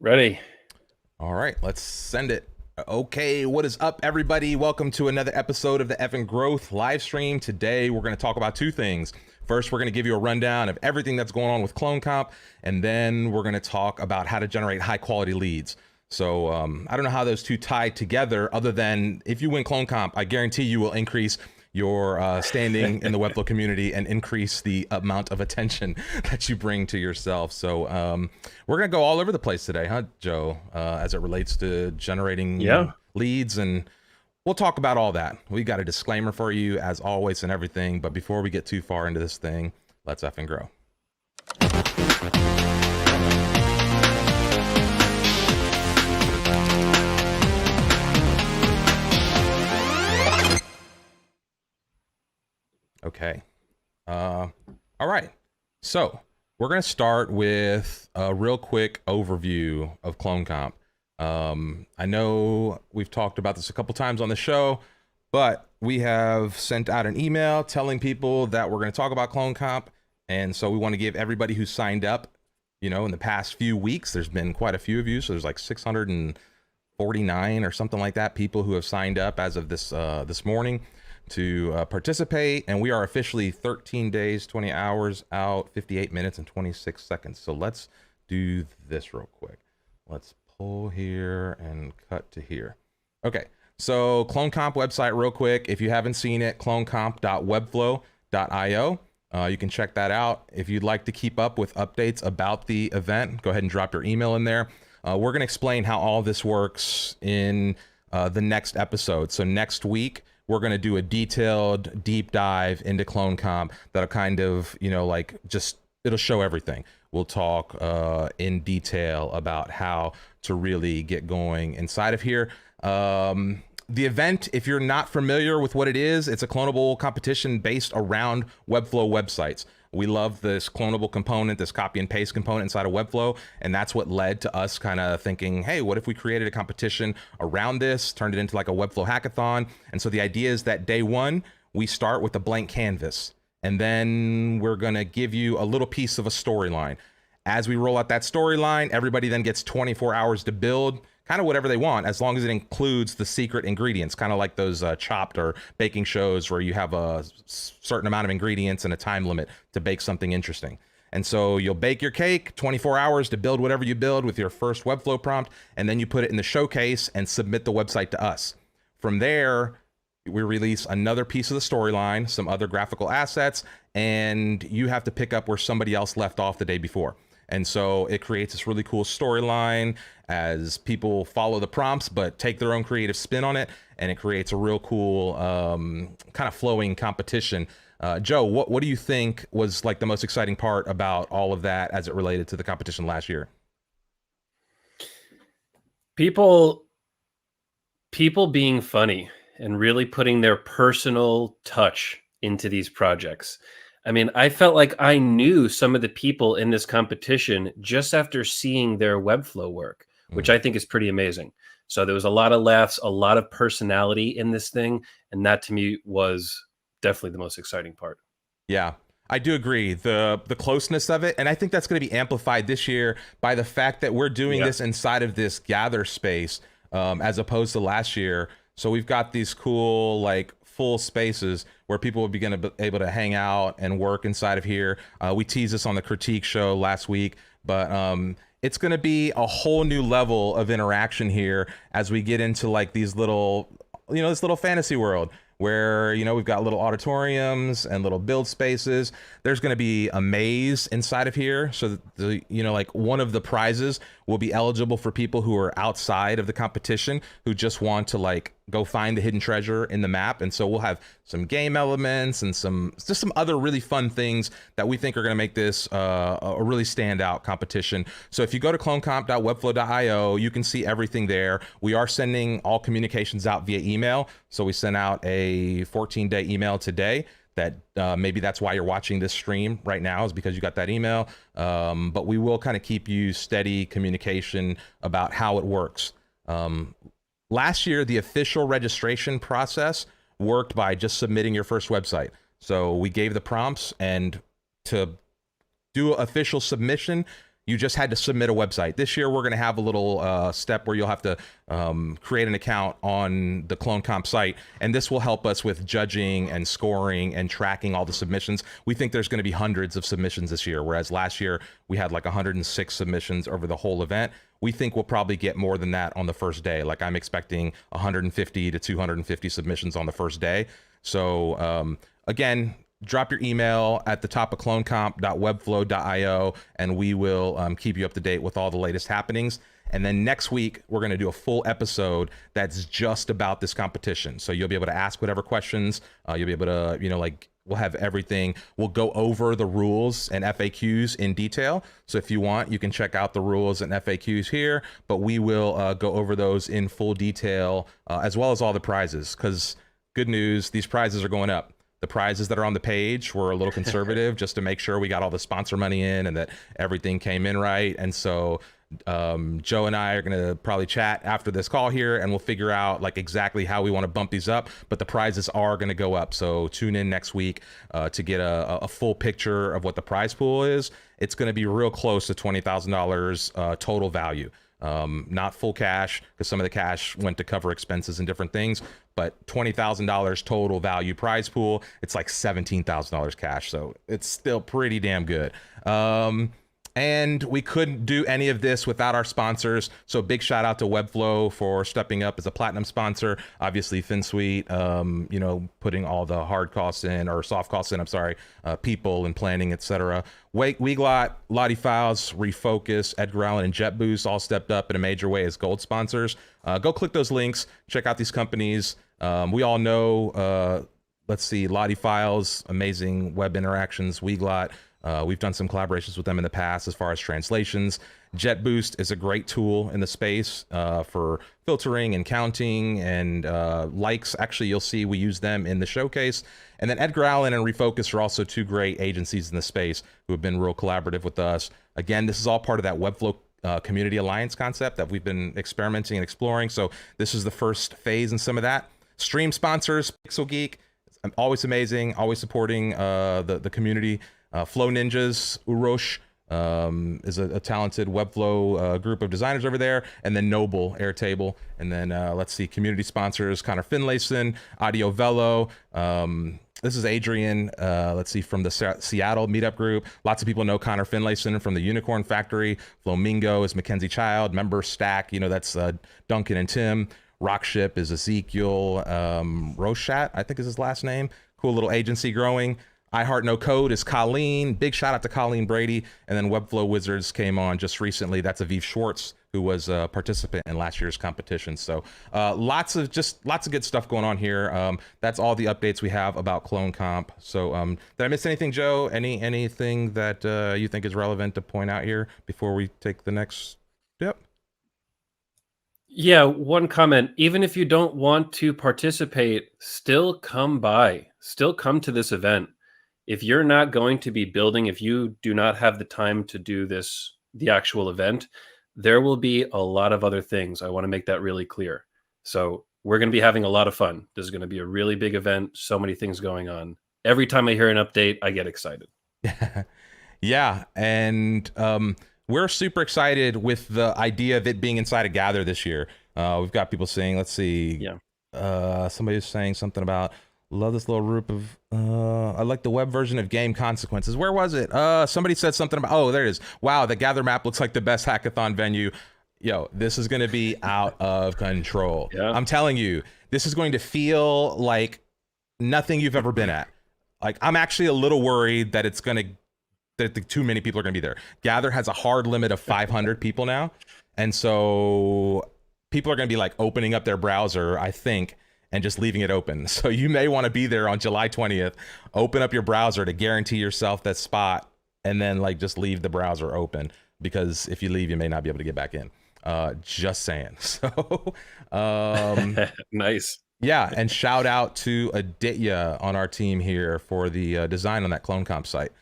Ready. All right, let's send it. Okay, what is up, everybody? Welcome to another episode of the Evan Growth live stream. Today, we're going to talk about two things. First, we're going to give you a rundown of everything that's going on with CloneComp, and then we're going to talk about how to generate high-quality leads. So I don't know how those two tie together, other than if you win CloneComp, I guarantee you will increase your standing in the Webflow community and increase the amount of attention that you bring to yourself. So we're going to go all over the place today, huh, Joe, as it relates to generating Yeah. leads, and we'll talk about all that. We got a disclaimer for you as always and everything, but before we get too far into this thing, let's effing grow. Okay. All right. So we're going to start with a real quick overview of CloneComp. I know we've talked about this a couple times on the show, but we have sent out an email telling people that we're going to talk about CloneComp. And so we want to give everybody who signed up, in the past few weeks, there's been quite a few of you. So there's like 649 or something like that people who have signed up as of this morning to participate, and we are officially 13 days, 20 hours out, 58 minutes and 26 seconds. So let's do this real quick. Let's pull here and cut to here. Okay, so CloneComp website real quick. If you haven't seen it, clonecomp.webflow.io. You can check that out. If you'd like to keep up with updates about the event, go ahead and drop your email in there. We're going to explain how all this works in the next episode. So next week, we're going to do a detailed deep dive into CloneComp that'll kind of, it'll show everything. We'll talk in detail about how to really get going inside of here. The event, if you're not familiar with what it is, it's a clonable competition based around Webflow websites. We love this clonable component, this copy and paste component inside of Webflow, and that's what led to us kind of thinking, hey, what if we created a competition around this, turned it into like a Webflow hackathon? And so the idea is that day one, we start with a blank canvas, and then we're gonna give you a little piece of a storyline. As we roll out that storyline, everybody then gets 24 hours to build kind of whatever they want, as long as it includes the secret ingredients, kind of like those Chopped or baking shows where you have a certain amount of ingredients and a time limit to bake something interesting. And so you'll bake your cake, 24 hours to build whatever you build with your first Webflow prompt, and then you put it in the showcase and submit the website to us. From there, we release another piece of the storyline, some other graphical assets, and you have to pick up where somebody else left off the day before. And so it creates this really cool storyline as people follow the prompts, but take their own creative spin on it. And it creates a real cool kind of flowing competition. Joe, what do you think was like the most exciting part about all of that as it related to the competition last year? People being funny and really putting their personal touch into these projects. I mean, I felt like I knew some of the people in this competition just after seeing their Webflow work, which I think is pretty amazing. So there was a lot of laughs, a lot of personality in this thing, and that to me was definitely the most exciting part. Yeah, I do agree. The closeness of it, and I think that's going to be amplified this year by the fact that we're doing this inside of this gather space as opposed to last year. So we've got these cool like full spaces where people will be able to hang out and work inside of here. We teased this on the critique show last week, but it's going to be a whole new level of interaction here as we get into like these little, this little fantasy world where, we've got little auditoriums and little build spaces. There's going to be a maze inside of here. So, like one of the prizes will be eligible for people who are outside of the competition who just want to like go find the hidden treasure in the map. And so we'll have some game elements and some other really fun things that we think are going to make this a really standout competition. So if you go to clonecomp.webflow.io, you can see everything there. We are sending all communications out via email. So we sent out a 14-day email today that maybe that's why you're watching this stream right now, is because you got that email. But we will kind of keep you steady communication about how it works. Last year, the official registration process worked by just submitting your first website. So we gave the prompts, and to do official submission, You just had to submit a website. This year, we're going to have a little step where you'll have to create an account on the CloneComp site, and this will help us with judging and scoring and tracking all the submissions. We think there's going to be hundreds of submissions this year, whereas last year we had like 106 submissions over the whole event. We think we'll probably get more than that on the first day. Like I'm expecting 150 to 250 submissions on the first day. So again, drop your email at the top of clonecomp.webflow.io, and we will keep you up to date with all the latest happenings. And then next week, we're going to do a full episode that's just about this competition. So you'll be able to ask whatever questions. You'll be able to, we'll have everything. We'll go over the rules and FAQs in detail. So if you want, you can check out the rules and FAQs here, but we will go over those in full detail, as well as all the prizes, because good news, these prizes are going up. The prizes that are on the page were a little conservative just to make sure we got all the sponsor money in and that everything came in right. And so Joe and I are going to probably chat after this call here, and we'll figure out like exactly how we want to bump these up, but the prizes are going to go up. So tune in next week to get a full picture of what the prize pool is. It's going to be real close to $20,000 total value. Not full cash, because some of the cash went to cover expenses and different things, but $20,000 total value prize pool. It's like $17,000 cash. So it's still pretty damn good. And we couldn't do any of this without our sponsors. So big shout out to Webflow for stepping up as a platinum sponsor. Obviously FinSuite, putting all the hard costs in, or soft costs in, people and planning, etc. Weglot, Lottie Files, Refocus, Edgar Allan, and JetBoost all stepped up in a major way as gold sponsors. Go click those links, check out these companies. We all know, Lottie Files, amazing web interactions. Weglot, we've done some collaborations with them in the past as far as translations. JetBoost is a great tool in the space for filtering and counting and likes. Actually, you'll see we use them in the showcase. And then Edgar Allan and Refocus are also two great agencies in the space who have been real collaborative with us. Again, this is all part of that Webflow Community Alliance concept that we've been experimenting and exploring. So this is the first phase in some of that. Stream sponsors, Pixel Geek, always amazing, always supporting the community. Flow Ninjas, Urosh is a talented Webflow group of designers over there, and then Noble Airtable, and then community sponsors: Connor Finlayson, Audio Velo. This is Adrian. From the Seattle meetup group. Lots of people know Connor Finlayson from the Unicorn Factory. Flamingo is Mackenzie Child. Member Stack, that's Duncan and Tim. Rockship is Ezekiel Rochat, I think is his last name. Cool little agency growing. I Heart No Code is Colleen. Big shout out to Colleen Brady. And then Webflow Wizards came on just recently. That's Aviv Schwartz, who was a participant in last year's competition. So lots of good stuff going on here. That's all the updates we have about CloneComp. So did I miss anything, Joe? Anything that you think is relevant to point out here before we take the next step? Yeah, one comment. Even if you don't want to participate, still come by. Still come to this event. If you're not going to be building, if you do not have the time to do the actual event, there will be a lot of other things. I want to make that really clear. So we're going to be having a lot of fun. This is going to be a really big event. So many things going on. Every time I hear an update, I get excited. Yeah. And we're super excited with the idea of it being inside a Gather this year. We've got people saying, let's see. Yeah. Somebody's saying something about, love this little group of, I like the web version of Game Consequences. Where was it? Somebody said something about, oh, there it is. Wow, the Gather map looks like the best hackathon venue. Yo, this is going to be out of control. Yeah. I'm telling you, this is going to feel like nothing you've ever been at. Like, I'm actually a little worried that that too many people are going to be there. Gather has a hard limit of 500 people now. And so people are going to be like opening up their browser, I think, and just leaving it open. So you may want to be there on July 20th, open up your browser to guarantee yourself that spot, and then just leave the browser open, because if you leave, you may not be able to get back in. Just saying. So nice. Yeah, and shout out to Aditya on our team here for the design on that CloneComp site.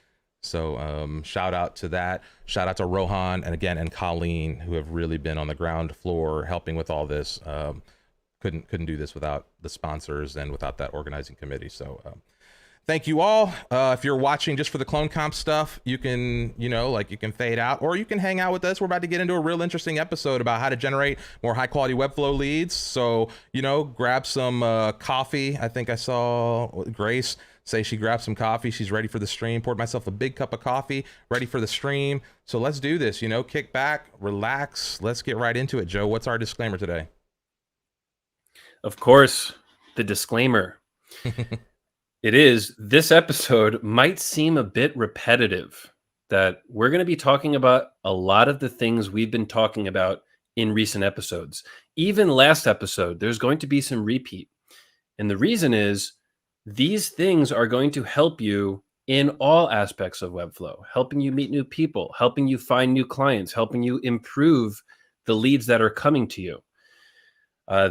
So shout out to that. Shout out to Rohan and Colleen, who have really been on the ground floor helping with all this. Couldn't do this without the sponsors and without that organizing committee. So Thank you all. If you're watching just for the CloneComp stuff, you can, you can fade out, or you can hang out with us. We're about to get into a real interesting episode about how to generate more high quality Webflow leads. So, grab some coffee. I think I saw Grace say she grabbed some coffee. She's ready for the stream. Poured myself a big cup of coffee, ready for the stream. So let's do this, kick back, relax. Let's get right into it. Joe, what's our disclaimer today? Of course, the disclaimer. It is, this episode might seem a bit repetitive, that we're going to be talking about a lot of the things we've been talking about in recent episodes. Even last episode, there's going to be some repeat. And the reason is, these things are going to help you in all aspects of Webflow, helping you meet new people, helping you find new clients, helping you improve the leads that are coming to you.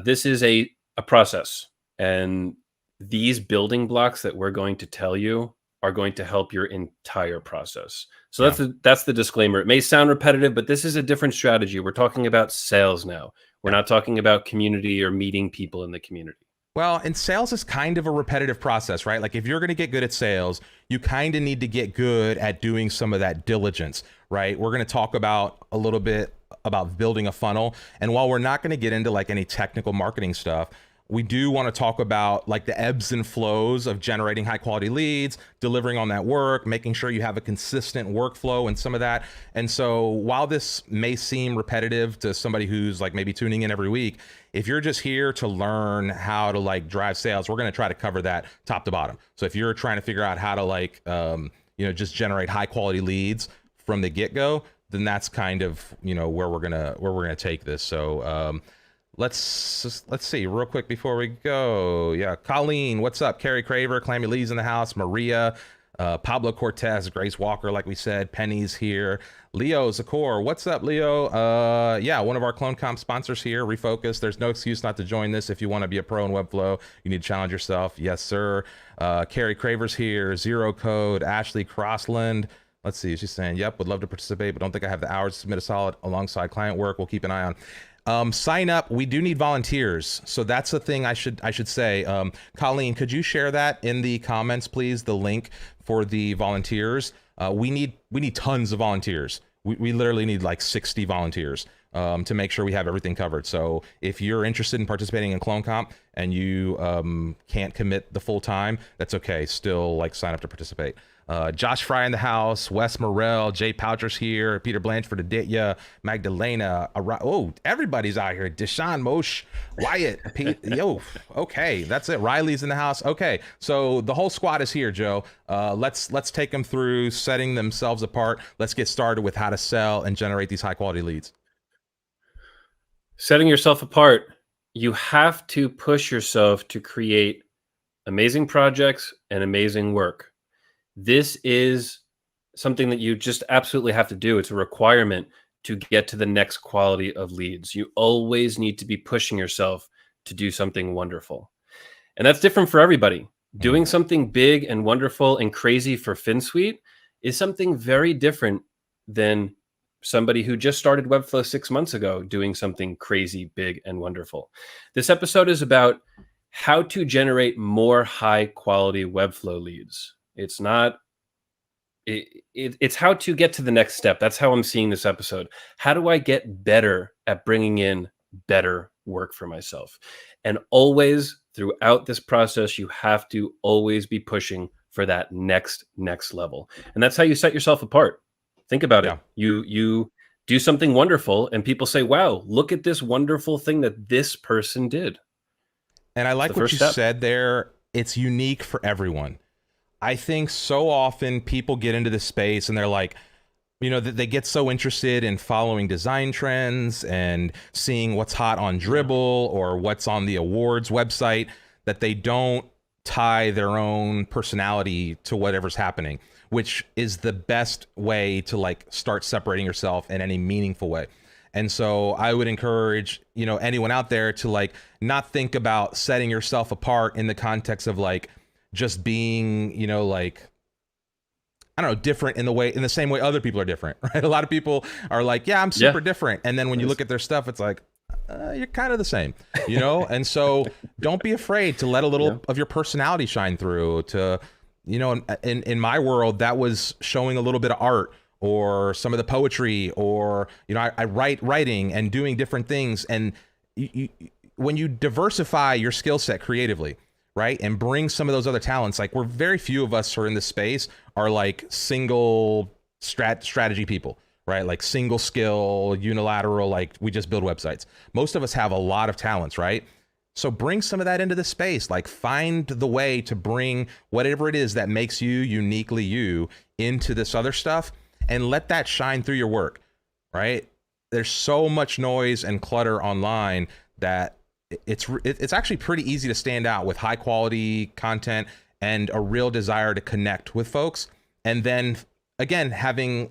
This is a process, and these building blocks that we're going to tell you are going to help your entire process. So that's the disclaimer. It may sound repetitive, but this is a different strategy. We're talking about sales now. We're not talking about community or meeting people in the community. Well, and sales is kind of a repetitive process, right? Like if you're going to get good at sales, you kind of need to get good at doing some of that diligence, right? We're going to talk about a little bit about building a funnel. And while we're not going to get into like any technical marketing stuff, we do want to talk about like the ebbs and flows of generating high quality leads, delivering on that work, making sure you have a consistent workflow and some of that. And so while this may seem repetitive to somebody who's like maybe tuning in every week, if you're just here to learn how to like drive sales, we're going to try to cover that top to bottom. So if you're trying to figure out how to like, just generate high quality leads from the get-go, then that's kind of, where we're going to take this. So, let's see real quick before we go. Yeah, Colleen, what's up? Carrie Craver, Clammy Lee's in the house. Maria, Pablo Cortez, Grace Walker, like we said. Penny's here. Leo Zakor, what's up, Leo? Yeah, one of our CloneComp sponsors here. Refocus. There's no excuse not to join this. If you want to be a pro in Webflow, you need to challenge yourself. Yes, sir. Carrie Craver's here. Zero Code. Ashley Crossland. Let's see. She's saying, yep, would love to participate, but don't think I have the hours to submit a solid alongside client work. We'll keep an eye on. Sign up. We do need volunteers. So that's the thing I should say. Colleen, could you share that in the comments, please? The link for the volunteers. We need tons of volunteers. We literally need like 60 volunteers to make sure we have everything covered. So if you're interested in participating in CloneComp and you can't commit the full time, that's okay. Still like sign up to participate. Josh Fry in the house, Wes Morrell, Jay Poucher's here, Peter Blanchford, Aditya, Magdalena. Everybody's out here. Deshaun, Moshe, Wyatt, Pete. Yo, okay, that's it. Riley's in the house. Okay, so the whole squad is here, Joe. Let's take them through setting themselves apart. Let's get started with how to sell and generate these high quality leads. Setting yourself apart. You have to push yourself to create amazing projects and amazing work. This is something that you just absolutely have to do. It's a requirement to get to the next quality of leads. You always need to be pushing yourself to do something wonderful. And that's different for everybody. Doing something big and wonderful and crazy for FinSuite is something very different than somebody who just started Webflow 6 months ago doing something crazy, big, and wonderful. This episode is about how to generate more high quality Webflow leads. It's not, it's how to get to the next step. That's how I'm seeing this episode. How do I get better at bringing in better work for myself? And always throughout this process, you have to always be pushing for that next level. And that's how you set yourself apart. Think about it. You do something wonderful and people say, wow, look at this wonderful thing that this person did. And I like what you said there. It's unique for everyone. I think so often people get into this space and they're like, they get so interested in following design trends and seeing what's hot on Dribbble or what's on the awards website that they don't tie their own personality to whatever's happening, which is the best way to like start separating yourself in any meaningful way. And so I would encourage, anyone out there to like not think about setting yourself apart in the context of like just being, different in the same way other people are different, right? A lot of people are like, yeah, I'm super different. And then when you look at their stuff, it's like, you're kind of the same, And so don't be afraid to let a little of your personality shine through, to, you know, in my world, that was showing a little bit of art or some of the poetry, or, you know, I writing and doing different things. And when you diversify your skill set creatively, right, and bring some of those other talents, like, we're very few of us who are in this space are like single strategy people, right? Like single skill, unilateral, like we just build websites. Most of us have a lot of talents, right? So bring some of that into the space, like find the way to bring whatever it is that makes you uniquely you into this other stuff, and let that shine through your work, right? There's so much noise and clutter online that it's actually pretty easy to stand out with high quality content and a real desire to connect with folks. And then again,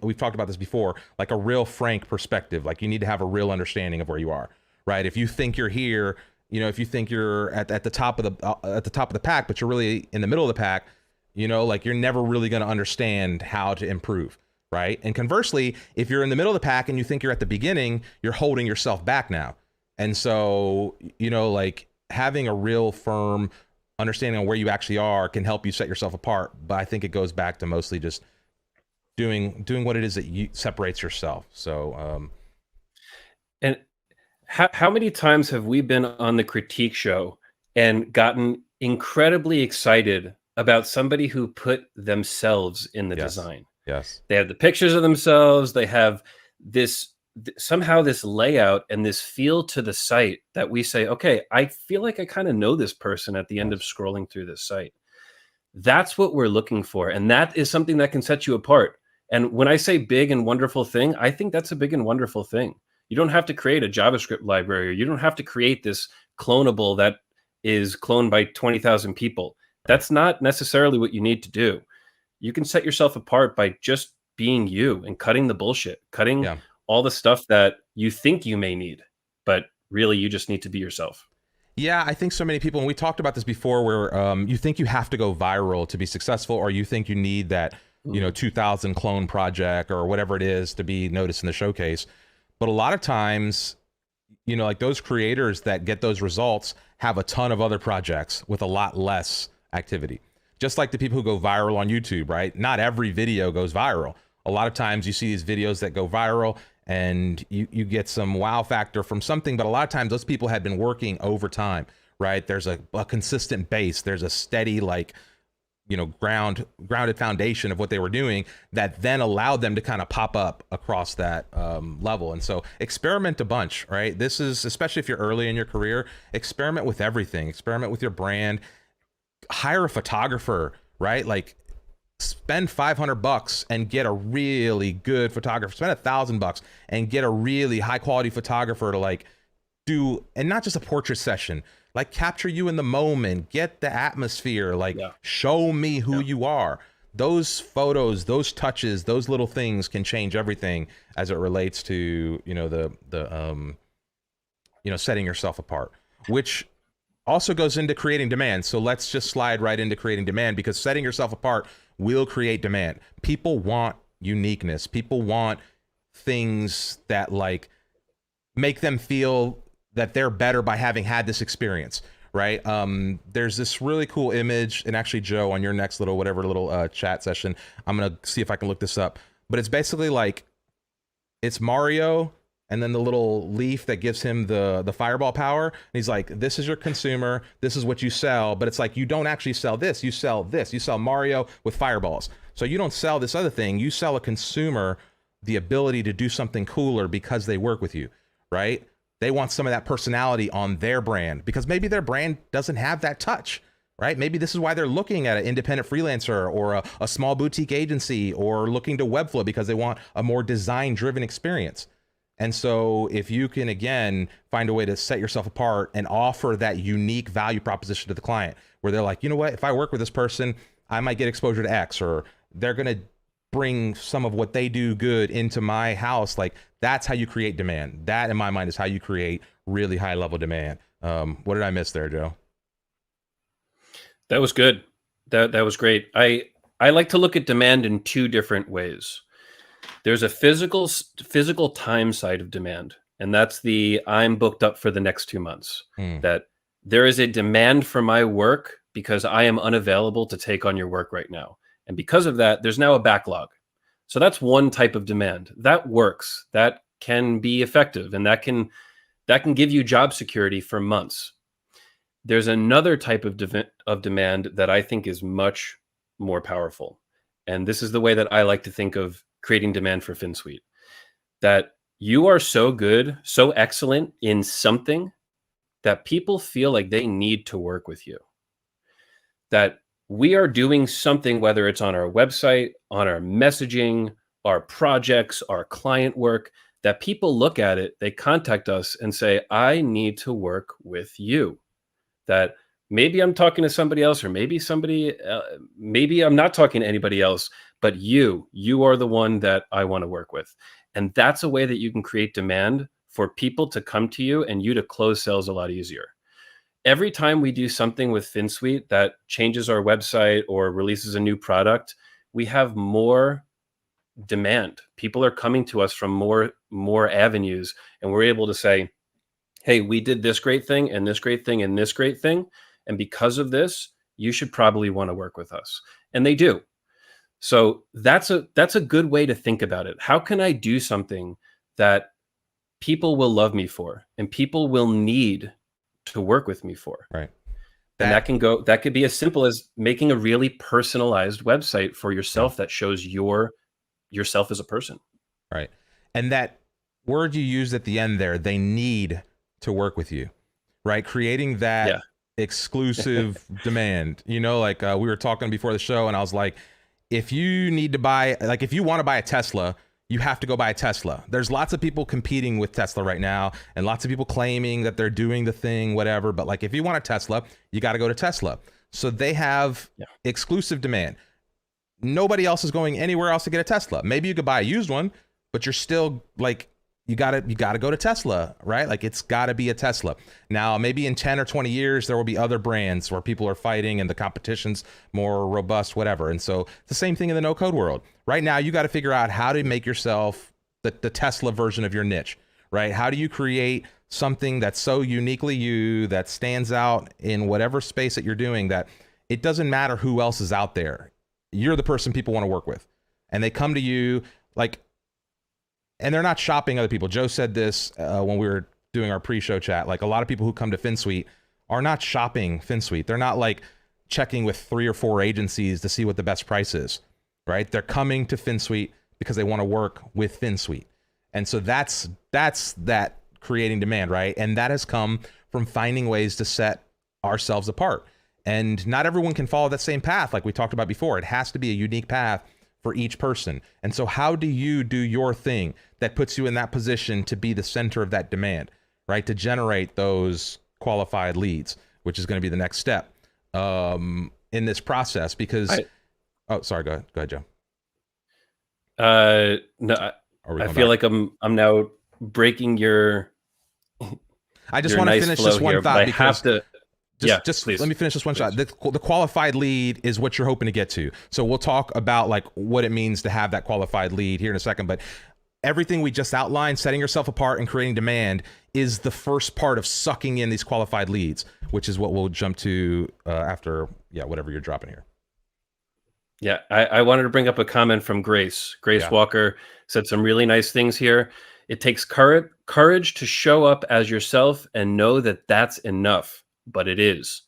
we've talked about this before, like a real frank perspective. Like, you need to have a real understanding of where you are, right? If you think you're here, you know, if you think you're at the top of the pack, but you're really in the middle of the pack, you know, like, you're never really going to understand how to improve, right? And conversely, if you're in the middle of the pack and you think you're at the beginning, you're holding yourself back now. And so, you know, like, having a real firm understanding on where you actually are can help you set yourself apart. But I think it goes back to mostly just doing what it is that you separates yourself. So, And how many times have we been on the critique show and gotten incredibly excited about somebody who put themselves in the design? Yes. They have the pictures of themselves. They have this somehow this layout and this feel to the site that we say, okay, I feel like I kind of know this person at the end of scrolling through this site. That's what we're looking for. And that is something that can set you apart. And when I say big and wonderful thing, I think that's a big and wonderful thing. You don't have to create a JavaScript library, or you don't have to create this clonable that is cloned by 20,000 people. That's not necessarily what you need to do. You can set yourself apart by just being you and cutting the bullshit, cutting all the stuff that you think you may need, but really you just need to be yourself. Yeah, I think so many people, and we talked about this before, where you think you have to go viral to be successful, or you think you need that, you know, 2,000 clone project or whatever it is to be noticed in the showcase. But a lot of times, you know, like, those creators that get those results have a ton of other projects with a lot less activity. Just like the people who go viral on YouTube, right? Not every video goes viral. A lot of times you see these videos that go viral and you get some wow factor from something, but a lot of times those people had been working overtime, right? There's a consistent base. There's a steady, like, you know, grounded foundation of what they were doing that then allowed them to kind of pop up across that level. And so experiment a bunch, right? This is, especially if you're early in your career, experiment with everything. Experiment with your brand. Hire a photographer, right? Like, spend $500 and get a really good photographer. Spend $1,000 and get a really high quality photographer to, like, do, and not just a portrait session, like, capture you in the moment, get the atmosphere, like, show me who you are. Those photos, those touches, those little things can change everything as it relates to, you know, the you know, setting yourself apart, which also goes into creating demand. So let's just slide right into creating demand, because setting yourself apart will create demand. People want uniqueness. People want things that, like, make them feel that they're better by having had this experience, right? There's this really cool image, and actually, Joe, on your next little chat session, I'm gonna see if I can look this up, but it's basically like, it's Mario and then the little leaf that gives him the fireball power. And he's like, this is your consumer, this is what you sell, but it's like, you don't actually sell this, you sell this. You sell Mario with fireballs. So you don't sell this other thing, you sell a consumer the ability to do something cooler because they work with you, right? They want some of that personality on their brand, because maybe their brand doesn't have that touch, right? Maybe this is why they're looking at an independent freelancer or a small boutique agency, or looking to Webflow because they want a more design-driven experience. And so if you can, again, find a way to set yourself apart and offer that unique value proposition to the client, where they're like, you know what, if I work with this person, I might get exposure to X, or they're going to bring some of what they do good into my house. Like, that's how you create demand. That, in my mind, is how you create really high level demand. What did I miss there, Joe? That was good. That was great. I like to look at demand in two different ways. There's a physical time side of demand, and that's the I'm booked up for the next 2 months. That there is a demand for my work because I am unavailable to take on your work right now. And because of that, there's now a backlog. So that's one type of demand. That works. That can be effective, and that can give you job security for months. There's another type of demand that I think is much more powerful. And this is the way that I like to think of creating demand for FinSuite. That you are so good, so excellent in something that people feel like they need to work with you. That we are doing something, whether it's on our website, on our messaging, our projects, our client work, that people look at it, they contact us and say, I need to work with you. That maybe I'm talking to somebody else, or maybe maybe I'm not talking to anybody else, but you are the one that I want to work with. And that's a way that you can create demand for people to come to you and you to close sales a lot easier. Every time we do something with FinSuite that changes our website or releases a new product, we have more demand. People are coming to us from more avenues, and we're able to say, hey, we did this great thing and this great thing and this great thing, and because of this, you should probably want to work with us. And they do. So that's a good way to think about it. How can I do something that people will love me for and people will need to work with me for? Right. And that could be as simple as making a really personalized website for yourself that shows yourself as a person. Right. And that word you used at the end there, they need to work with you, right? Creating that exclusive demand, like we were talking before the show, and I was like, if you need to buy, like if you want to buy a Tesla, you have to go buy a Tesla. There's lots of people competing with Tesla right now, and lots of people claiming that they're doing the thing, whatever. But like, if you want a Tesla, you got to go to Tesla. So they have exclusive demand. Nobody else is going anywhere else to get a Tesla. Maybe you could buy a used one, but you're still like, you gotta go to Tesla, right? Like, it's gotta be a Tesla. Now, maybe in 10 or 20 years, there will be other brands where people are fighting and the competition's more robust, whatever. And so it's the same thing in the no-code world. Right now, you got to figure out how to make yourself the Tesla version of your niche, right? How do you create something that's so uniquely you, that stands out in whatever space that you're doing, that it doesn't matter who else is out there. You're the person people want to work with. And they come to you, like, and they're not shopping other people. Joe said this when we were doing our pre-show chat. Like, a lot of people who come to FinSuite are not shopping FinSuite. They're not like checking with 3 or 4 agencies to see what the best price is, right? They're coming to FinSuite because they want to work with FinSuite. And so that's that creating demand, right? And that has come from finding ways to set ourselves apart. And not everyone can follow that same path like we talked about before. It has to be a unique path for each person. And so how do you do your thing that puts you in that position to be the center of that demand, right? To generate those qualified leads, which is going to be the next step in this process. Because oh, sorry, go ahead, Joe. No, I feel like I'm now breaking your I just want to finish this one thought because Just let me finish this one shot. The qualified lead is what you're hoping to get to. So we'll talk about like what it means to have that qualified lead here in a second. But everything we just outlined, setting yourself apart and creating demand, is the first part of sucking in these qualified leads, which is what we'll jump to after, whatever you're dropping here. Yeah, I wanted to bring up a comment from Grace. Grace Walker said some really nice things here. It takes courage to show up as yourself and know that that's enough. But it is.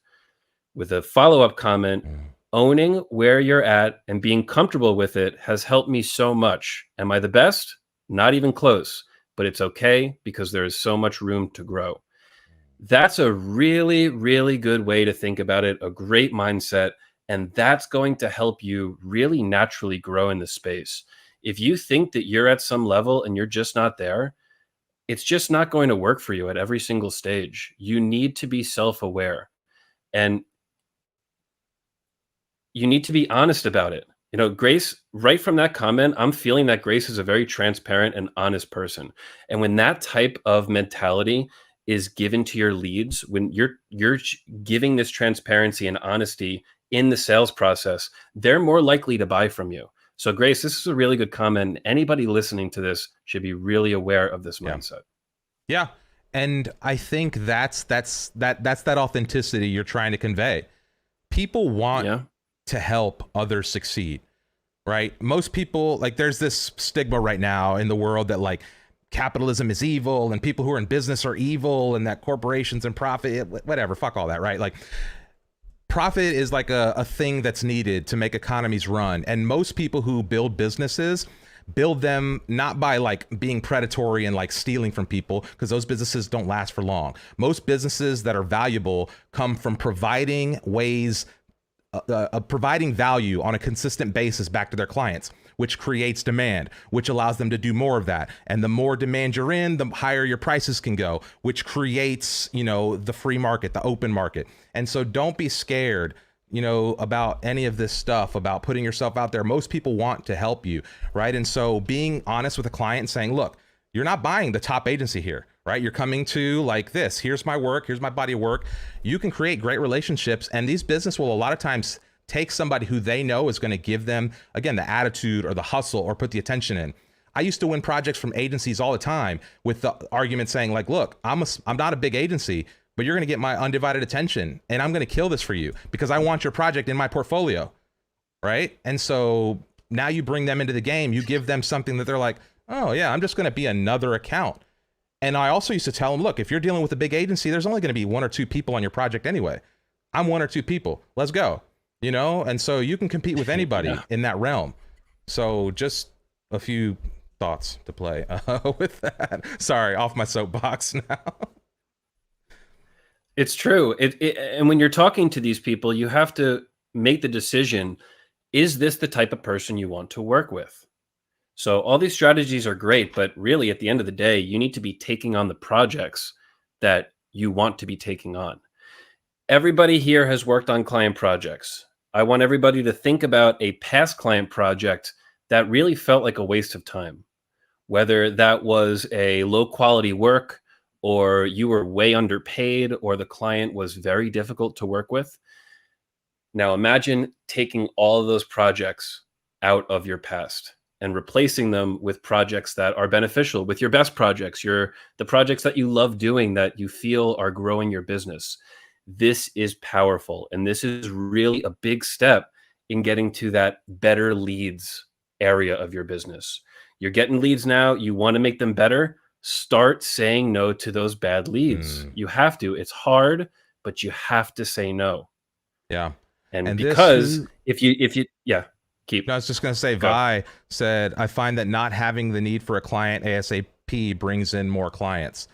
With a follow-up comment, owning where you're at and being comfortable with it has helped me so much. Am I the best? Not even close, but it's okay because there is so much room to grow. That's a really, really good way to think about it, a great mindset, and that's going to help you really naturally grow in the space. If you think that you're at some level and you're just not there, it's just not going to work for you at every single stage. You need to be self-aware, and you need to be honest about it. Grace, right from that comment, I'm feeling that Grace is a very transparent and honest person. And when that type of mentality is given to your leads, when you're giving this transparency and honesty in the sales process, they're more likely to buy from you. So Grace, this is a really good comment. Anybody listening to this should be really aware of this mindset. Yeah. And I think that's that authenticity you're trying to convey. people want Yeah. to help others succeed, right? Most people, like, there's this stigma right now in the world that like capitalism is evil and people who are in business are evil and that corporations and profit, whatever, fuck all that, right? Like, profit is like a thing that's needed to make economies run. And most people who build businesses build them not by like being predatory and like stealing from people, because those businesses don't last for long. Most businesses that are valuable come from providing ways, providing value on a consistent basis back to their clients, which creates demand, which allows them to do more of that. And the more demand you're in, the higher your prices can go, which creates, you know, the free market, the open market. And so don't be scared, you know, about any of this stuff, about putting yourself out there. Most people want to help you, right? And so being honest with a client and saying, look, you're not buying the top agency here, right? You're coming to like this, here's my work, here's my body of work. You can create great relationships, and these business will a lot of times take somebody who they know is going to give them, again, the attitude or the hustle or put the attention in. I used to win projects from agencies all the time with the argument saying like, look, I'm not a big agency, but you're going to get my undivided attention and I'm going to kill this for you because I want your project in my portfolio, right? And so now you bring them into the game, you give them something that they're like, oh yeah, I'm just going to be another account. And I also used to tell them, look, if you're dealing with a big agency, there's only going to be 1 or 2 people on your project anyway. I'm 1 or 2 people. Let's go. You know, and so you can compete with anybody in that realm. So just a few thoughts to play with that. Sorry, off my soapbox now. It's true. And when you're talking to these people, you have to make the decision, is this the type of person you want to work with? So all these strategies are great, but really at the end of the day, you need to be taking on the projects that you want to be taking on. Everybody here has worked on client projects. I want everybody to think about a past client project that really felt like a waste of time, whether that was a low quality work or you were way underpaid or the client was very difficult to work with. Now imagine taking all of those projects out of your past and replacing them with projects that are beneficial, with your best projects, the projects that you love doing that you feel are growing your business. This is powerful. And this is really a big step in getting to that better leads area of your business. You're getting leads now. You want to make them better. Start saying no to those bad leads. You have to. It's hard, but you have to say no. Yeah. And because if you, keep. No, I was just going to say, Vi said, I find that not having the need for a client ASAP brings in more clients,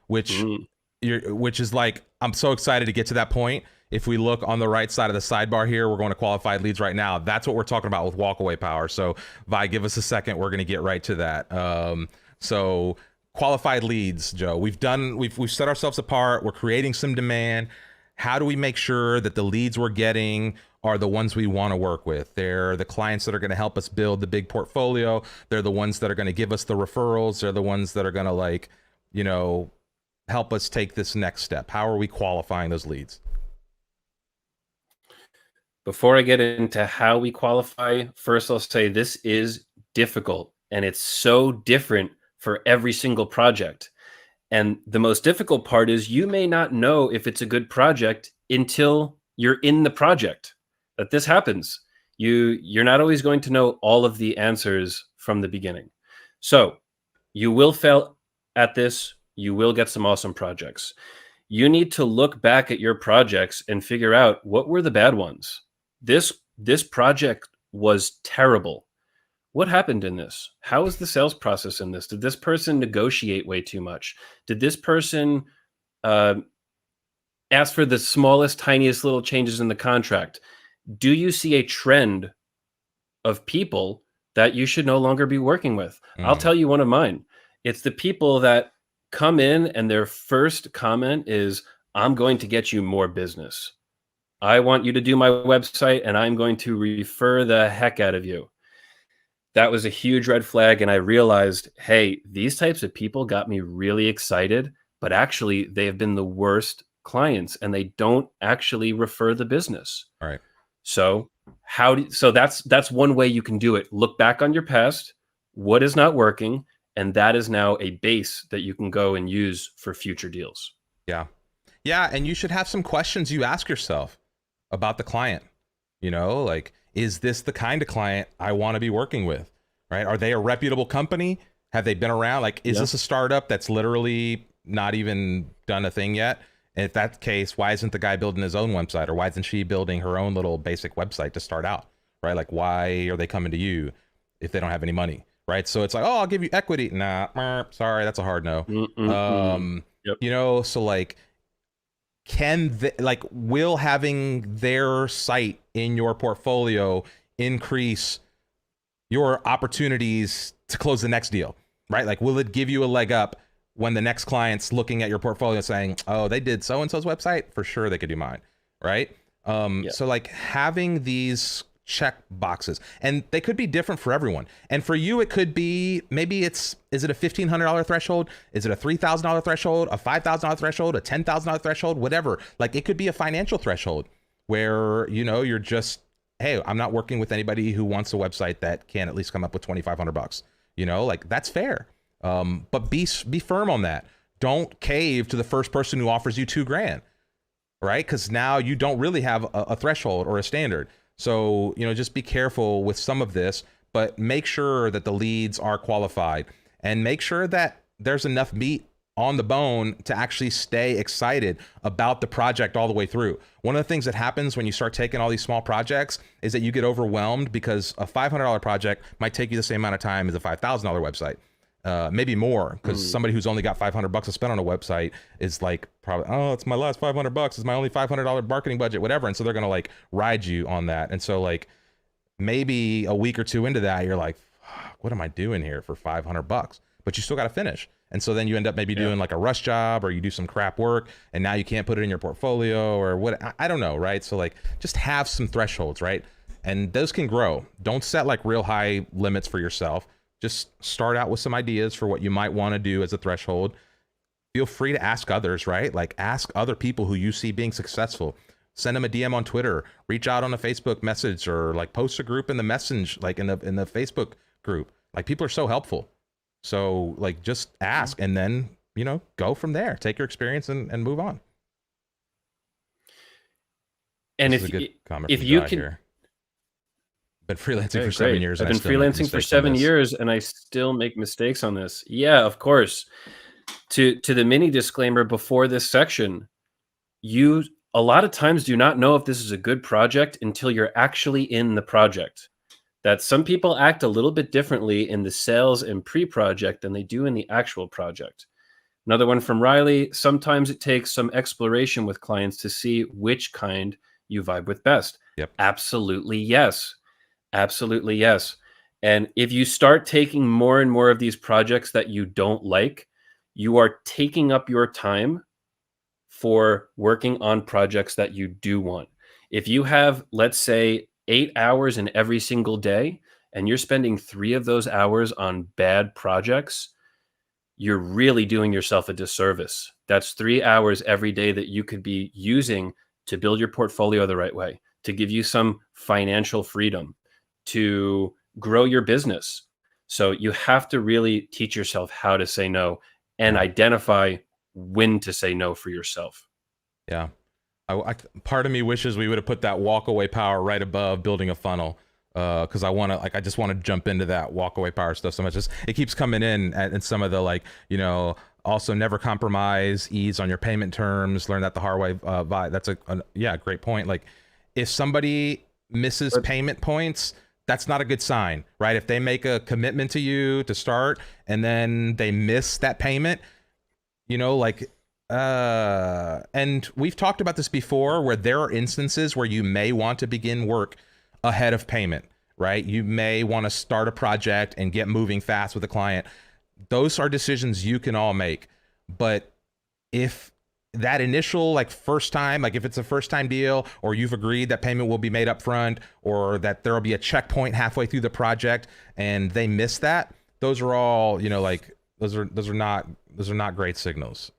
which is like, I'm so excited to get to that point. If we look on the right side of the sidebar here, we're going to qualified leads right now. That's what we're talking about with walkaway power. So Vi, give us a second. We're going to get right to that. So qualified leads, Joe, we've set ourselves apart. We're creating some demand. How do we make sure that the leads we're getting are the ones we want to work with? They're the clients that are going to help us build the big portfolio. They're the ones that are going to give us the referrals. They're the ones that are going to, like, you know, help us take this next step. How are we qualifying those leads? Before I get into how we qualify, first I'll say this is difficult, and it's so different for every single project. And the most difficult part is you may not know if it's a good project until you're in the project. That this happens. You're not always going to know all of the answers from the beginning. So you will fail at this. You will get some awesome projects. You need to look back at your projects and figure out what were the bad ones. This project was terrible. What happened in this? How was the sales process in this? Did this person negotiate way too much? Did this person ask for the smallest, tiniest little changes in the contract? Do you see a trend of people that you should no longer be working with? I'll tell you one of mine. It's the people that come in and their first comment is, I'm going to get you more business. I want you to do my website and I'm going to refer the heck out of you. That was a huge red flag. And I realized, hey, these types of people got me really excited, but actually they have been the worst clients and they don't actually refer the business. All right. So that's one way you can do it. Look back on your past, what is not working, and that is now a base that you can go and use for future deals. Yeah. Yeah, and you should have some questions you ask yourself. about the client. Like, is this the kind of client I want to be working with, right? Are they a reputable company? Have they been around? Like, is this a startup that's literally not even done a thing yet? And if that's the case, why isn't the guy building his own website, or why isn't she building her own little basic website to start out, right? Like, why are they coming to you if they don't have any money, right? So it's like, oh, I'll give you equity. Nah, sorry, that's a hard no. Yep. So like, will having their site in your portfolio increase your opportunities to close the next deal, right? Like, will it give you a leg up when the next client's looking at your portfolio saying, oh, they did so-and-so's website, for sure they could do mine, right? So like, having these check boxes, and they could be different for everyone. And for you, it could be, maybe is it a $1,500 threshold? Is it a $3,000 threshold, a $5,000 threshold, a $10,000 threshold, whatever? Like, it could be a financial threshold where, you're just, hey, I'm not working with anybody who wants a website that can at least come up with $2,500. Like, that's fair. But be firm on that. Don't cave to the first person who offers you $2,000, right? Because now you don't really have a threshold or a standard. So, just be careful with some of this, but make sure that the leads are qualified, and make sure that there's enough meat on the bone to actually stay excited about the project all the way through. One of the things that happens when you start taking all these small projects is that you get overwhelmed, because a $500 project might take you the same amount of time as a $5,000 website. Maybe more, because somebody who's only got $500 to spend on a website is like, probably, oh, it's my last $500. It's my only $500 marketing budget, whatever. And so they're going to like ride you on that. And so like, maybe a week or two into that, you're like, what am I doing here for $500? But you still got to finish. And so then you end up maybe doing like a rush job, or you do some crap work, and now you can't put it in your portfolio, or what, I don't know, right? So like, just have some thresholds, right? And those can grow. Don't set like real high limits for yourself. Just start out with some ideas for what you might want to do as a threshold. Feel free to ask others, right? Like, ask other people who you see being successful. Send them a DM on Twitter, reach out on a Facebook message, or like post a group in the message, like in the Facebook group. Like, people are so helpful. So like, just ask, and then, go from there. Take your experience and move on. And if you can here. Been freelancing for 7 years. I've been freelancing for 7 years, and I still make mistakes on this. Yeah, of course. To the mini disclaimer before this section, you a lot of times do not know if this is a good project until you're actually in the project. That some people act a little bit differently in the sales and pre-project than they do in the actual project. Another one from Riley: sometimes it takes some exploration with clients to see which kind you vibe with best. Yep. Absolutely yes. Absolutely yes. And if you start taking more and more of these projects that you don't like, you are taking up your time for working on projects that you do want. If you have, let's say, 8 hours in every single day, and you're spending 3 of those hours on bad projects, you're really doing yourself a disservice. That's 3 hours every day that you could be using to build your portfolio the right way, to give you some financial freedom, to grow your business. So you have to really teach yourself how to say no, and identify when to say no for yourself. Yeah. Part of me wishes we would have put that walk away power right above building a funnel. Cause I just want to jump into that walk away power stuff so much. It keeps coming in some of the, like, also never compromise, ease on your payment terms, learn that the hard way. That's a great point. Like, if somebody misses payment points, that's not a good sign, right? If they make a commitment to you to start and then they miss that payment, and we've talked about this before, where there are instances where you may want to begin work ahead of payment, right? You may want to start a project and get moving fast with a client. Those are decisions you can all make. But if that initial, like, first time, like if it's a first time deal, or you've agreed that payment will be made up front, or that there'll be a checkpoint halfway through the project and they miss that, those are all, those are not great signals.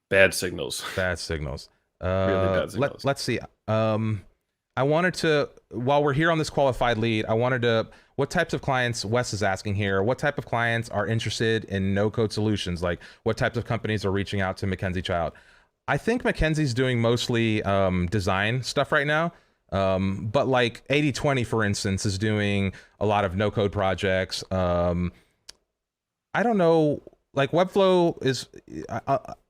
Bad signals. Bad signals. Really bad signals. Let's see. I wanted to, while we're here on this qualified lead, what types of clients, Wes is asking here, what type of clients are interested in no-code solutions? Like, what types of companies are reaching out to Mackenzie Child? I think Mackenzie's doing mostly design stuff right now. But like 80/20, for instance, is doing a lot of no code projects. I don't know, like Webflow is,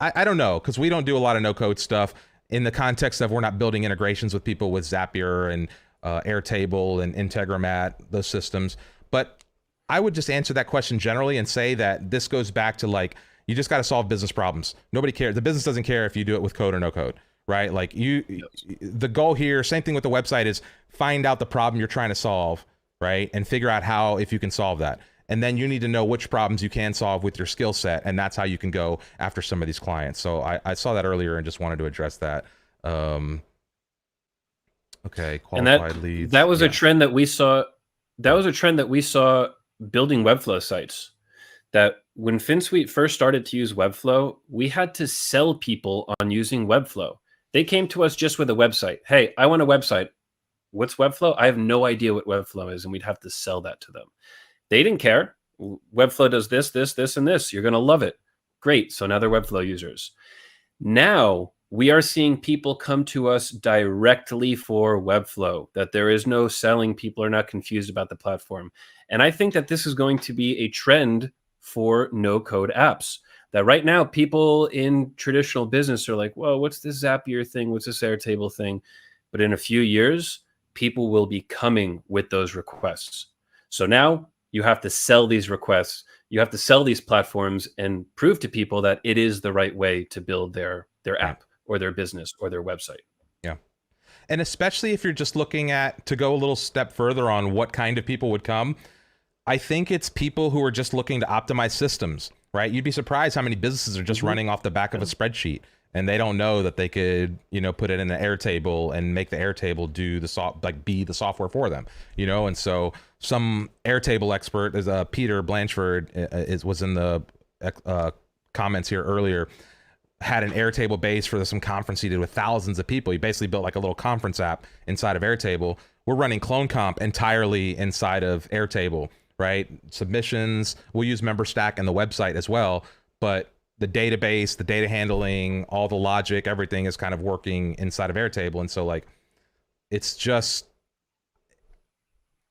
I don't know, because we don't do a lot of no code stuff in the context of we're not building integrations with people with Zapier and Airtable and Integromat, those systems. But I would just answer that question generally and say that this goes back to like, you just got to solve business problems. Nobody cares. The business doesn't care if you do it with code or no code, right? Like the goal here, same thing with the website, is find out the problem you're trying to solve, right? And figure out how, if you can solve that. And then you need to know which problems you can solve with your skill set. And that's how you can go after some of these clients. So I saw that earlier and just wanted to address that. Okay, qualified leads. That was a trend that we saw. That was a trend that we saw building Webflow sites. That when FinSuite first started to use Webflow, we had to sell people on using Webflow. They came to us just with a website. Hey, I want a website. What's Webflow? I have no idea what Webflow is, and we'd have to sell that to them. They didn't care. Webflow does this, this, this, and this. You're going to love it. Great. So now they're Webflow users. Now we are seeing people come to us directly for Webflow, that there is no selling. People are not confused about the platform. And I think that this is going to be a trend for no-code apps. That right now, people in traditional business are like, whoa, what's this Zapier thing? What's this Airtable thing? But in a few years, people will be coming with those requests. So now you have to sell these requests. You have to sell these platforms and prove to people that it is the right way to build their app or their business or their website. Yeah. And especially if you're just looking at, to go a little step further on what kind of people would come, I think it's people who are just looking to optimize systems, right? You'd be surprised how many businesses are just running off the back of a spreadsheet, and they don't know that they could, put it in an Airtable and make the Airtable do be the software for them, And so some Airtable expert, is Peter Blanchford, was in the comments here earlier, had an Airtable base for some conference he did with thousands of people. He basically built like a little conference app inside of Airtable. We're running CloneComp entirely inside of Airtable, right? Submissions, we'll use MemberStack and the website as well, but the database, the data handling, all the logic, everything is kind of working inside of Airtable. And so like, it's just,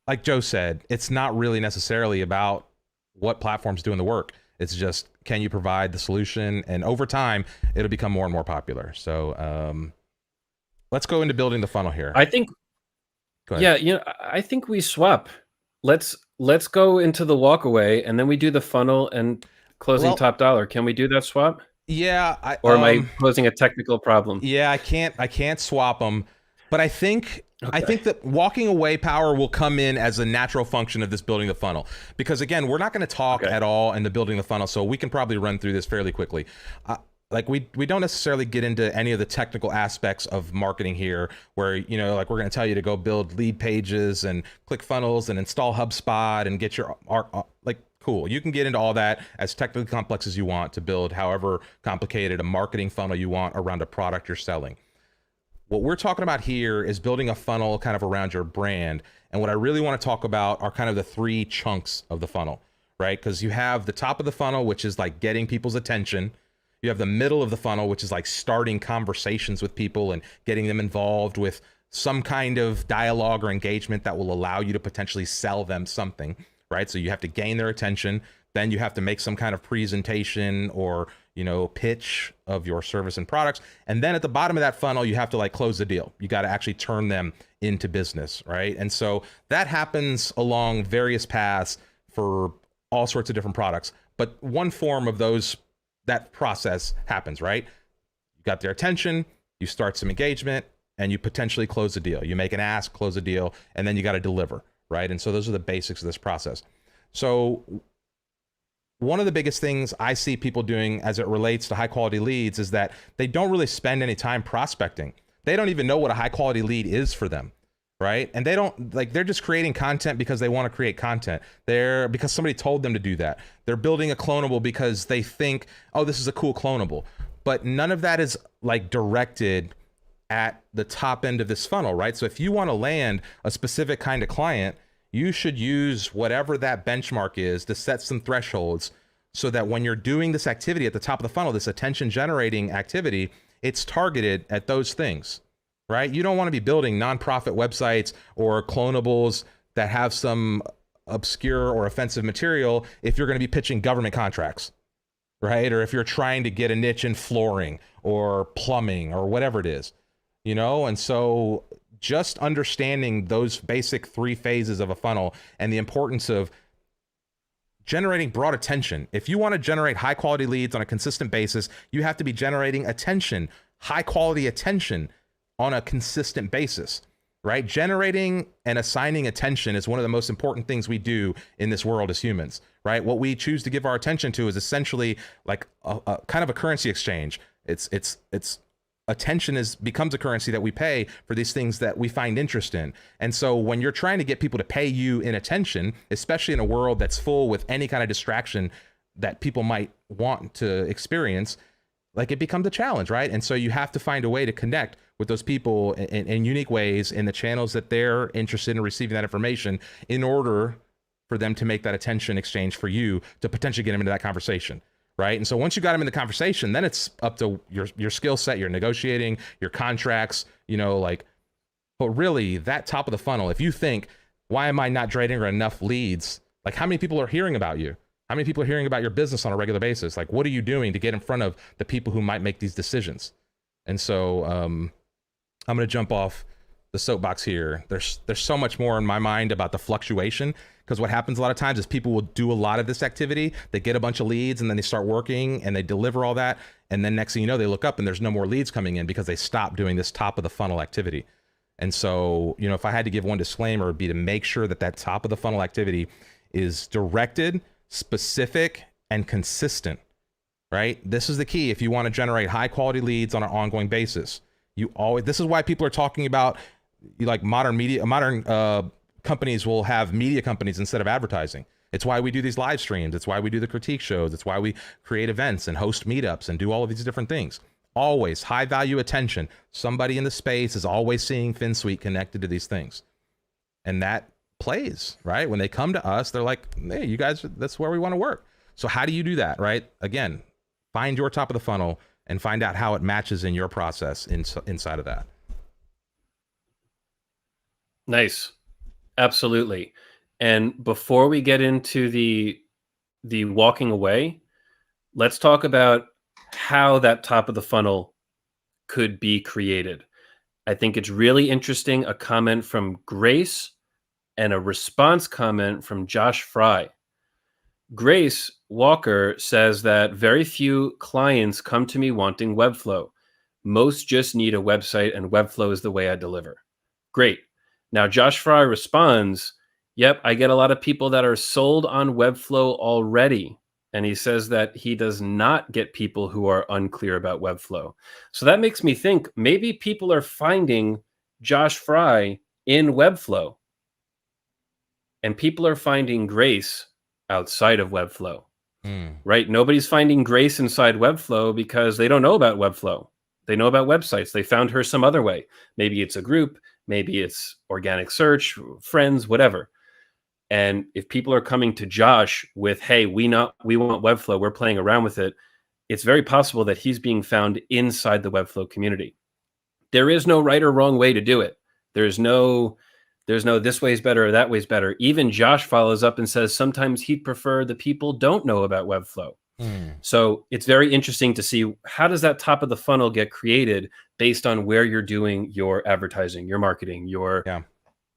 like Joe said, it's not really necessarily about what platform's doing the work. It's just, can you provide the solution? And over time, it'll become more and more popular. So let's go into building the funnel here. I think, I think we swap. Let's go into the walkaway, and then we do the funnel and closing top dollar. Can we do that swap? Yeah. Or am I posing a technical problem? Yeah, I can't swap them, but I think that walking away power will come in as a natural function of this building the funnel, because again, we're not going to talk at all in the building the funnel, so we can probably run through this fairly quickly. Like we don't necessarily get into any of the technical aspects of marketing here, where like we're going to tell you to go build lead pages and click funnels and install HubSpot and get your cool. You can get into all that as technically complex as you want to build however complicated a marketing funnel you want around a product you're selling. What we're talking about here is building a funnel kind of around your brand. And what I really want to talk about are kind of the three chunks of the funnel, right? Because you have the top of the funnel, which is like getting people's attention. You have the middle of the funnel, which is like starting conversations with people and getting them involved with some kind of dialogue or engagement that will allow you to potentially sell them something, right? So you have to gain their attention. Then you have to make some kind of presentation or, pitch of your service and products. And then at the bottom of that funnel, you have to like close the deal. You got to actually turn them into business, right? And so that happens along various paths for all sorts of different products. But one form of that process happens, right? You got their attention, you start some engagement, and you potentially close the deal. You make an ask, close a deal, and then you got to deliver, right? And so those are the basics of this process. So one of the biggest things I see people doing as it relates to high quality leads is that they don't really spend any time prospecting. They don't even know what a high quality lead is for them, right? And they're just creating content because they want to create content. Because somebody told them to do that. They're building a clonable because they think, oh, this is a cool clonable. But none of that is like directed at the top end of this funnel, right? So if you want to land a specific kind of client, you should use whatever that benchmark is to set some thresholds so that when you're doing this activity at the top of the funnel, this attention generating activity, it's targeted at those things, right? You don't want to be building nonprofit websites or clonables that have some obscure or offensive material if you're going to be pitching government contracts, right? Or if you're trying to get a niche in flooring or plumbing or whatever it is, you know? And so just understanding those basic 3 phases of a funnel and the importance of generating broad attention. If you want to generate high quality leads on a consistent basis, you have to be generating attention, high quality attention on a consistent basis, right? Generating and assigning attention is one of the most important things we do in this world as humans, right? What we choose to give our attention to is essentially like a kind of a currency exchange. It's attention becomes a currency that we pay for these things that we find interest in. And so when you're trying to get people to pay you in attention, especially in a world that's full with any kind of distraction that people might want to experience, like it becomes a challenge, right? And so you have to find a way to connect with those people in unique ways in the channels that they're interested in receiving that information in order for them to make that attention exchange for you to potentially get them into that conversation. Right. And so once you got them in the conversation, then it's up to your skill set, your negotiating, your contracts, you know, like, but really that top of the funnel, if you think, why am I not generating enough leads? Like how many people are hearing about you? How many people are hearing about your business on a regular basis? Like, what are you doing to get in front of the people who might make these decisions? And so I'm going to jump off the soapbox here. There's so much more in my mind about the fluctuation, because what happens a lot of times is people will do a lot of this activity. They get a bunch of leads and then they start working and they deliver all that. And then next thing you know, they look up and there's no more leads coming in because they stopped doing this top of the funnel activity. And so, you know, if I had to give one disclaimer, it would be to make sure that that top of the funnel activity is directed, specific, and consistent, right? This is the key. If you want to generate high quality leads on an ongoing basis, this is why people are talking about like modern companies will have media companies instead of advertising. It's why we do these live streams. It's why we do the critique shows. It's why we create events and host meetups and do all of these different things. Always high value attention. Somebody in the space is always seeing FinSuite connected to these things. And that plays, right? When they come to us, they're like, hey, you guys, that's where we want to work. So how do you do that, right? Again, find your top of the funnel and find out how it matches in your process inside of that. Nice. Absolutely. And before we get into the walking away, let's talk about how that top of the funnel could be created. I think it's really interesting, a comment from Grace and a response comment from Josh Fry. Grace Walker says that very few clients come to me wanting Webflow. Most just need a website and Webflow is the way I deliver. Great. Now, Josh Fry responds, yep, I get a lot of people that are sold on Webflow already. And he says that he does not get people who are unclear about Webflow. So that makes me think maybe people are finding Josh Fry in Webflow. And people are finding Grace outside of Webflow, right? Nobody's finding Grace inside Webflow because they don't know about Webflow. They know about websites. They found her some other way. Maybe it's a group. Maybe it's organic search, friends, whatever. And if people are coming to Josh with, hey, we want Webflow, we're playing around with it, it's very possible that he's being found inside the Webflow community. There is no right or wrong way to do it. There's no this way is better or that way is better. Even Josh follows up and says sometimes he'd prefer the people don't know about Webflow. So it's very interesting to see how does that top of the funnel get created based on where you're doing your advertising, your marketing, your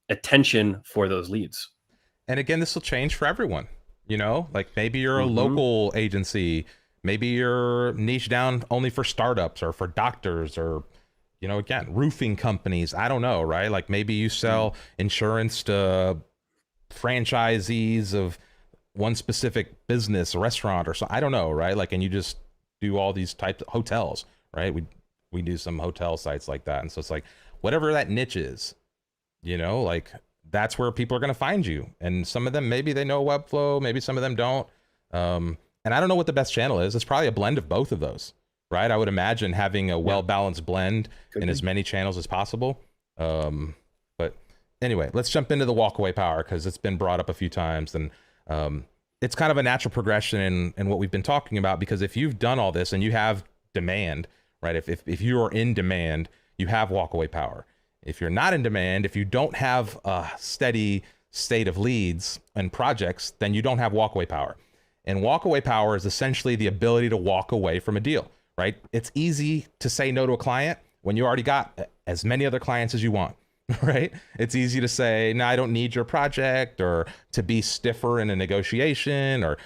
attention for those leads. And again, this will change for everyone. You know, like maybe you're a local agency, maybe you're niche down only for startups or for doctors or, you know, again, roofing companies. I don't know, right? Like maybe you sell insurance to franchisees of one specific business, a restaurant or so. I don't know, right? Like, and you just do all these types of hotels, right? We do some hotel sites like that. And so it's like, whatever that niche is, you know, like that's where people are going to find you. And some of them, maybe they know Webflow, maybe some of them don't. And I don't know what the best channel is. It's probably a blend of both of those, right? I would imagine having a well-balanced blend in as many channels as possible. But anyway, let's jump into the walkaway power because it's been brought up a few times. And it's kind of a natural progression in what we've been talking about, because if you've done all this and you have demand, right? If you are in demand, you have walkaway power. If you're not in demand, if you don't have a steady state of leads and projects, then you don't have walkaway power. And walkaway power is essentially the ability to walk away from a deal, right? It's easy to say no to a client when you already got as many other clients as you want, right? It's easy to say, no, I don't need your project, or to be stiffer in a negotiation, or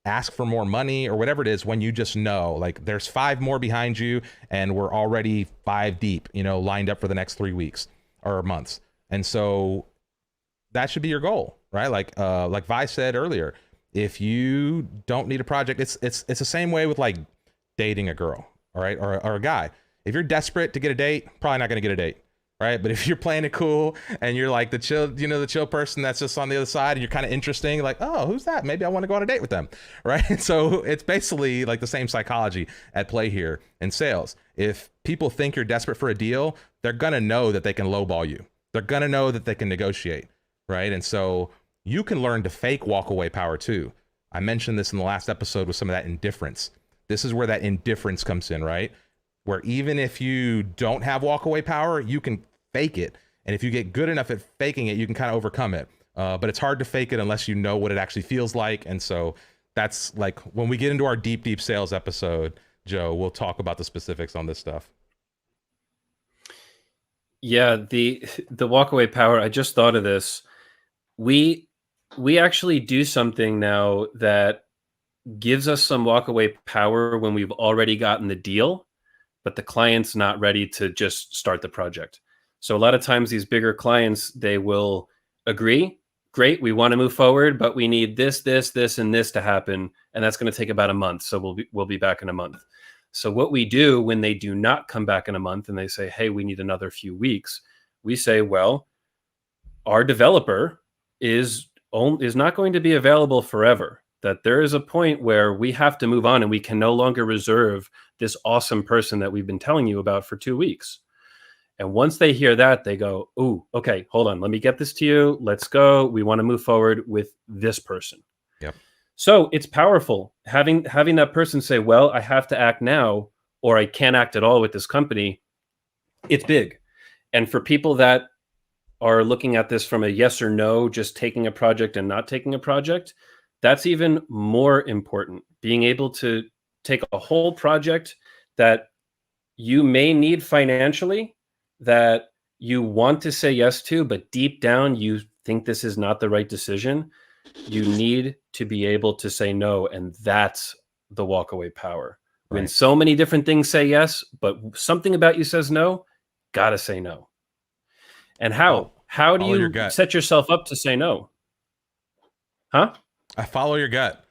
ask for more money, or whatever it is, when you just know, like, there's 5 more behind you and we're already 5 deep, lined up for the next 3 weeks or months. And so that should be your goal, right? Like Vi said earlier, if you don't need a project, it's the same way with like dating a girl, all right, or a guy. If you're desperate to get a date, probably not going to get a date, right? But if you're playing it cool and you're like the chill person that's just on the other side, and you're kind of interesting, like, oh, who's that? Maybe I want to go on a date with them, right? So it's basically like the same psychology at play here in sales. If people think you're desperate for a deal, they're going to know that they can lowball you. They're going to know that they can negotiate, right? And so you can learn to fake walkaway power too. I mentioned this in the last episode with some of that indifference. This is where that indifference comes in, right? Where even if you don't have walkaway power, you can fake it. And if you get good enough at faking it, you can kind of overcome it. But it's hard to fake it unless you know what it actually feels like. And so that's like, when we get into our deep sales episode, Joe, we'll talk about the specifics on this stuff. Yeah, the walkaway power, I just thought of this. We actually do something now that gives us some walkaway power when we've already gotten the deal, but the client's not ready to just start the project. So a lot of times these bigger clients, they will agree, great, we want to move forward, but we need this, and this to happen, and that's going to take about a month. So we'll be back in a month. So what we do when they do not come back in a month and they say, hey, we need another few weeks, we say, well, our developer is not going to be available forever. That there is a point where we have to move on, and we can no longer reserve this awesome person that we've been telling you about for 2 weeks. And once they hear that, they go, ooh, okay, hold on, let me get this to you. Let's go. We want to move forward with this person. Yep. So it's powerful having that person say, well, I have to act now, or I can't act at all with this company. It's big. And for people that are looking at this from a yes or no, just taking a project and not taking a project, that's even more important. Being able to take a whole project that you may need financially, that you want to say yes to, but deep down you think this is not the right decision, you need to be able to say no. And that's the walkaway power. Right. When so many different things say yes, but something about you says no, gotta say no. And how do you set yourself up to say no? Huh? I follow your gut.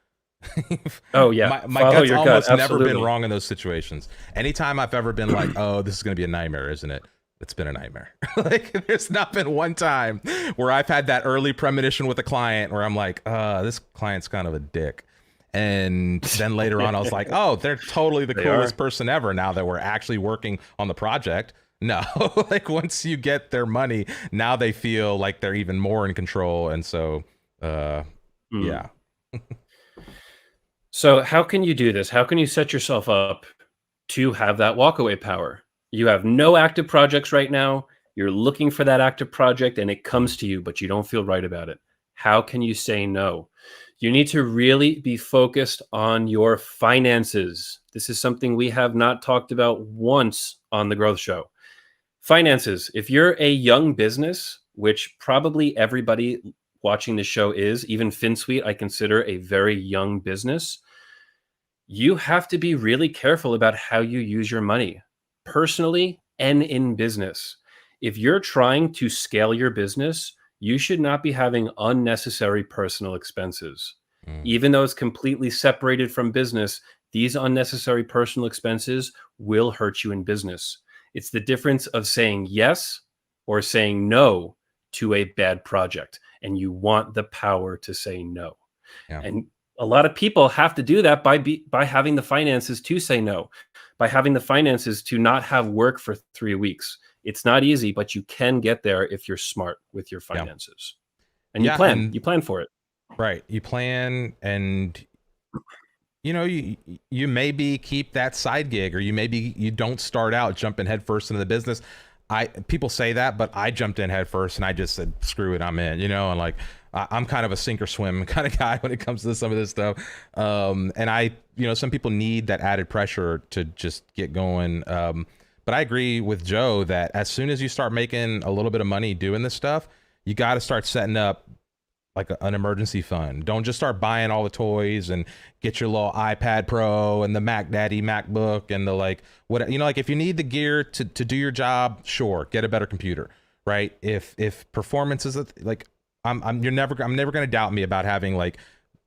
Oh yeah, my gut's almost never been wrong in those situations. Anytime I've ever been like, oh, this is going to be a nightmare, isn't it? It's been a nightmare. Like, there's not been one time where I've had that early premonition with a client where I'm like, this client's kind of a dick. And then later on, I was like, oh, they're totally the coolest person ever now that we're actually working on the project. No, like, once you get their money, now they feel like they're even more in control. And so, yeah. So how can you do this? How can you set yourself up to have that walkaway power? You have no active projects right now. You're looking for that active project and it comes to you, but you don't feel right about it. How can you say no? You need to really be focused on your finances. This is something we have not talked about once on the Growth Show. Finances. If you're a young business, which probably everybody watching the show is, even FinSuite, I consider a very young business, you have to be really careful about how you use your money, personally and in business. If you're trying to scale your business, you should not be having unnecessary personal expenses. Even though it's completely separated from business, these unnecessary personal expenses will hurt you in business. It's the difference of saying yes or saying no to a bad project. And you want the power to say no. Yeah. And a lot of people have to do that by having the finances to say no, by having the finances to not have work for 3 weeks. It's not easy, but you can get there if you're smart with your finances. And you plan for it. Right. You plan, and you maybe keep that side gig, or you don't start out jumping headfirst into the business. People say that, but I jumped in headfirst and I just said, screw it, I'm in, and like I'm kind of a sink or swim kind of guy when it comes to some of this stuff. And some people need that added pressure to just get going. But I agree with Joe that as soon as you start making a little bit of money doing this stuff, you got to start setting up like an emergency fund. Don't just start buying all the toys and get your little iPad Pro and the Mac Daddy MacBook and the like like if you need the gear to do your job, sure, get a better computer, right? If performance is like I'm never going to doubt me about having like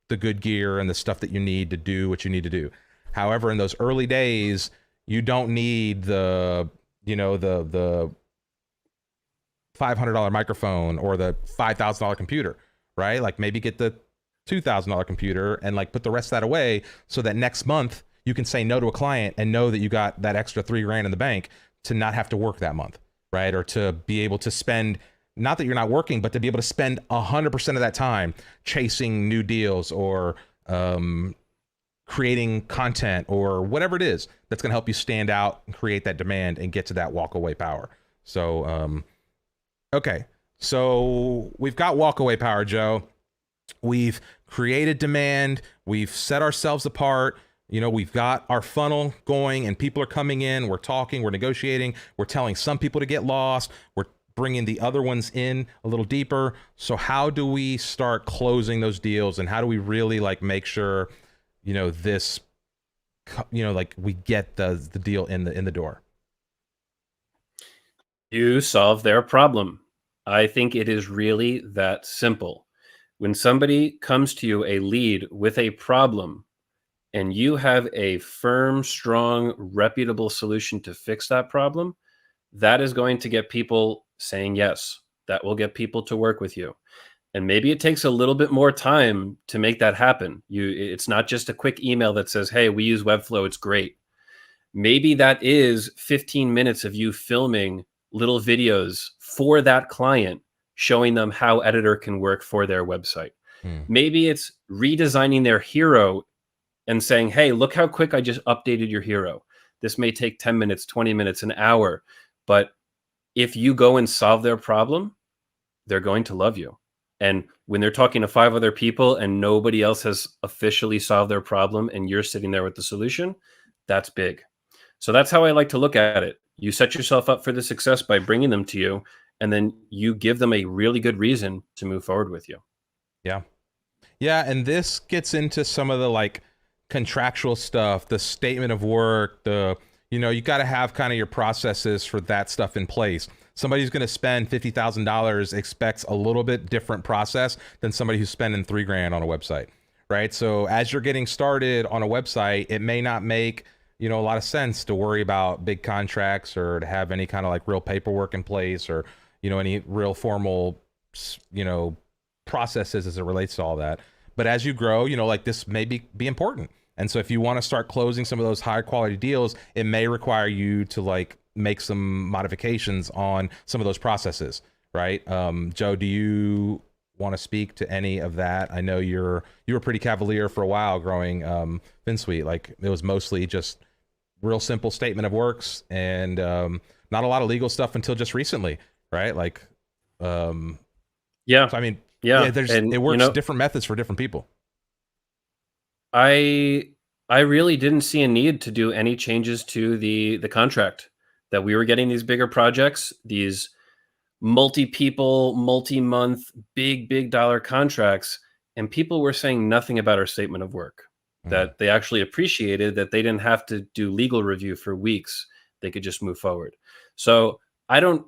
the good gear and the stuff that you need to do what you need to do. However, in those early days, you don't need the the $500 microphone or the $5,000 computer, right? Like maybe get the $2,000 computer and like put the rest of that away so that next month you can say no to a client and know that you got that extra $3,000 in the bank to not have to work that month, right? Or to be able to spend, not that you're not working, but to be able to spend 100% of that time chasing new deals or creating content or whatever it is that's going to help you stand out and create that demand and get to that walk away power. So, okay. So we've got walkaway power, Joe. We've created demand. We've set ourselves apart. We've got our funnel going and people are coming in. We're talking, we're negotiating. We're telling some people to get lost. We're bringing the other ones in a little deeper. So how do we start closing those deals, and how do we really like make sure, this, like we get the deal in the door? You solve their problem. I think it is really that simple. When somebody comes to you, a lead with a problem, and you have a firm, strong, reputable solution to fix that problem, that is going to get people saying yes. That will get people to work with you. And maybe it takes a little bit more time to make that happen. It's not just a quick email that says, hey, we use Webflow, it's great. Maybe that is 15 minutes of you filming little videos for that client, showing them how editor can work for their website. Maybe it's redesigning their hero and saying, hey, look how quick I just updated your hero. This may take 10 minutes, 20 minutes, an hour. But if you go and solve their problem, they're going to love you. And when they're talking to 5 other people and nobody else has officially solved their problem and you're sitting there with the solution, that's big. So that's how I like to look at it. You set yourself up for the success by bringing them to you, and then you give them a really good reason to move forward with you. Yeah. Yeah. And this gets into some of the like contractual stuff, the statement of work, you got to have kind of your processes for that stuff in place. Somebody who's going to spend $50,000 expects a little bit different process than somebody who's spending $3,000 on a website, right? So as you're getting started on a website, it may not make a lot of sense to worry about big contracts or to have any kind of like real paperwork in place or any real formal processes as it relates to all that. But as you grow, like this may be important. And so if you want to start closing some of those high quality deals, it may require you to like make some modifications on some of those processes, right? Joe, do you want to speak to any of that? I know you were pretty cavalier for a while growing FinSuite. Like it was mostly just real simple statement of works and not a lot of legal stuff until just recently, right? Like, yeah. So I mean, yeah, it works different methods for different people. I really didn't see a need to do any changes to the contract. That we were getting these bigger projects, these multi-people, multi-month, big dollar contracts, and people were saying nothing about our statement of work. That they actually appreciated that they didn't have to do legal review for weeks. They could just move forward. So I don't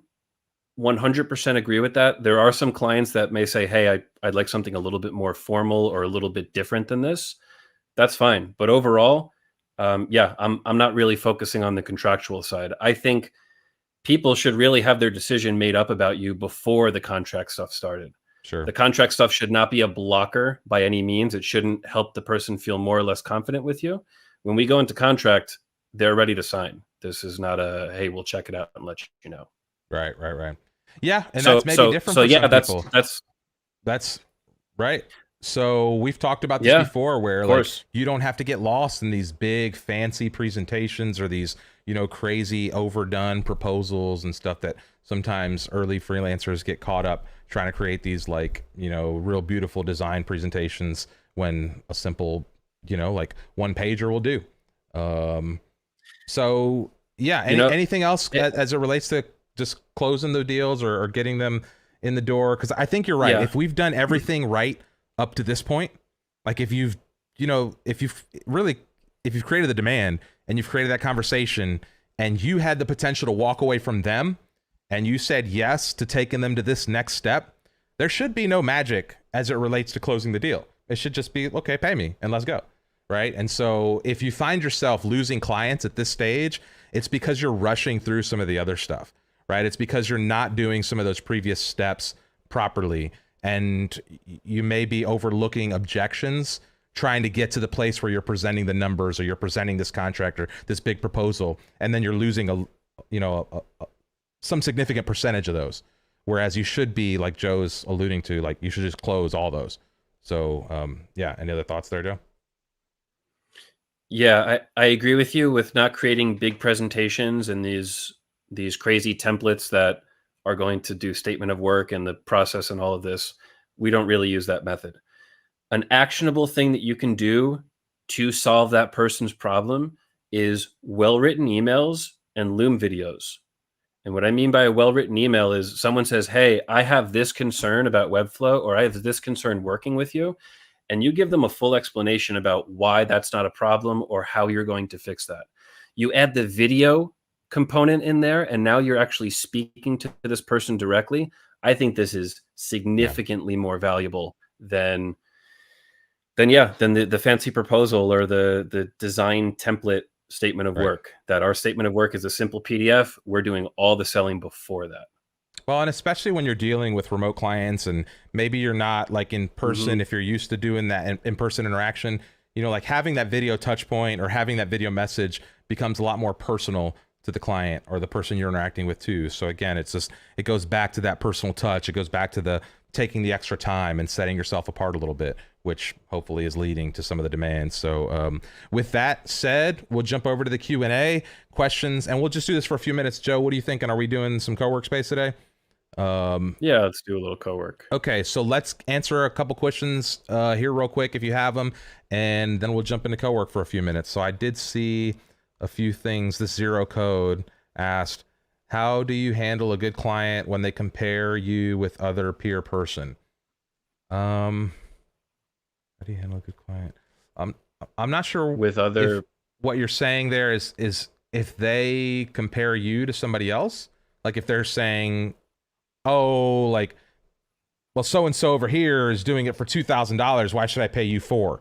100% agree with that. There are some clients that may say, hey, I'd like something a little bit more formal or a little bit different than this. That's fine. But overall, I'm not really focusing on the contractual side. I think people should really have their decision made up about you before the contract stuff started. Sure. The contract stuff should not be a blocker by any means. It shouldn't help the person feel more or less confident with you. When we go into contract, they're ready to sign. This is not a, hey, we'll check it out and let you know. Right. Yeah. And that's maybe different for some people. That's right. So we've talked about this Yeah, before, of where like course. you don't have to get lost in these big fancy presentations or these, you know, crazy overdone proposals and stuff that sometimes early freelancers get caught up trying to create these like, you know, real beautiful design presentations when a simple, you know, like one pager will do. Um, so yeah, You know, anything else it, as it relates to just closing the deals or getting them in the door? Because I think you're right. yeah. If we've done everything right up to this point, like if you've, you know, if you've really, if you've created the demand and you've created that conversation and you had the potential to walk away from them and you said yes to taking them to this next step, there should be no magic as it relates to closing the deal. It should just be, okay, pay me and let's go. Right. And so if you find yourself losing clients at this stage, it's because you're rushing through some of the other stuff, right? It's because you're not doing some of those previous steps properly. And you may be overlooking objections trying to get to the place where you're presenting the numbers or you're presenting this contractor, this big proposal, and then you're losing some significant percentage of those. Whereas you should be, like Joe's alluding to, like you should just close all those. So yeah, any other thoughts there, Joe? Yeah, I agree with you with not creating big presentations and these crazy templates that are going to do statement of work and the process and all of this. We don't really use that method. An actionable thing that you can do to solve that person's problem is well-written emails and Loom videos. And what I mean by a well-written email is someone says, "Hey, I have this concern about Webflow, or I have this concern working with you." And you give them a full explanation about why that's not a problem or how you're going to fix that. You add the video component in there, and now you're actually speaking to this person directly. I think this is Yeah. significantly more valuable than the fancy proposal or the design template statement of Right. work. That our statement of work is a simple PDF. We're doing all the selling before that. Well, and especially when you're dealing with remote clients and maybe you're not like in person, Mhm. if you're used to doing that in-person interaction, you know, like having that video touch point or having that video message becomes a lot more personal to the client or the person you're interacting with too. So again, it's just, it goes back to that personal touch. It goes back to the taking the extra time and setting yourself apart a little bit, which hopefully is leading to some of the demands. So with that said, we'll jump over to the Q&A questions and we'll just do this for a few minutes. Joe, what are you thinking? Are we doing some co-workspace today? Yeah, let's do a little co-work. Okay, so let's answer a couple questions here real quick if you have them, and then we'll jump into co-work for a few minutes. So I did see a few things. This Zero Code asked, how do you handle a good client when they compare you with other peer person? How do you handle a good client? I'm not sure With if other what you're saying there is if they compare you to somebody else, like if they're saying, oh, like, well, so and so over here is doing it for $2,000. Why should I pay you $4,000?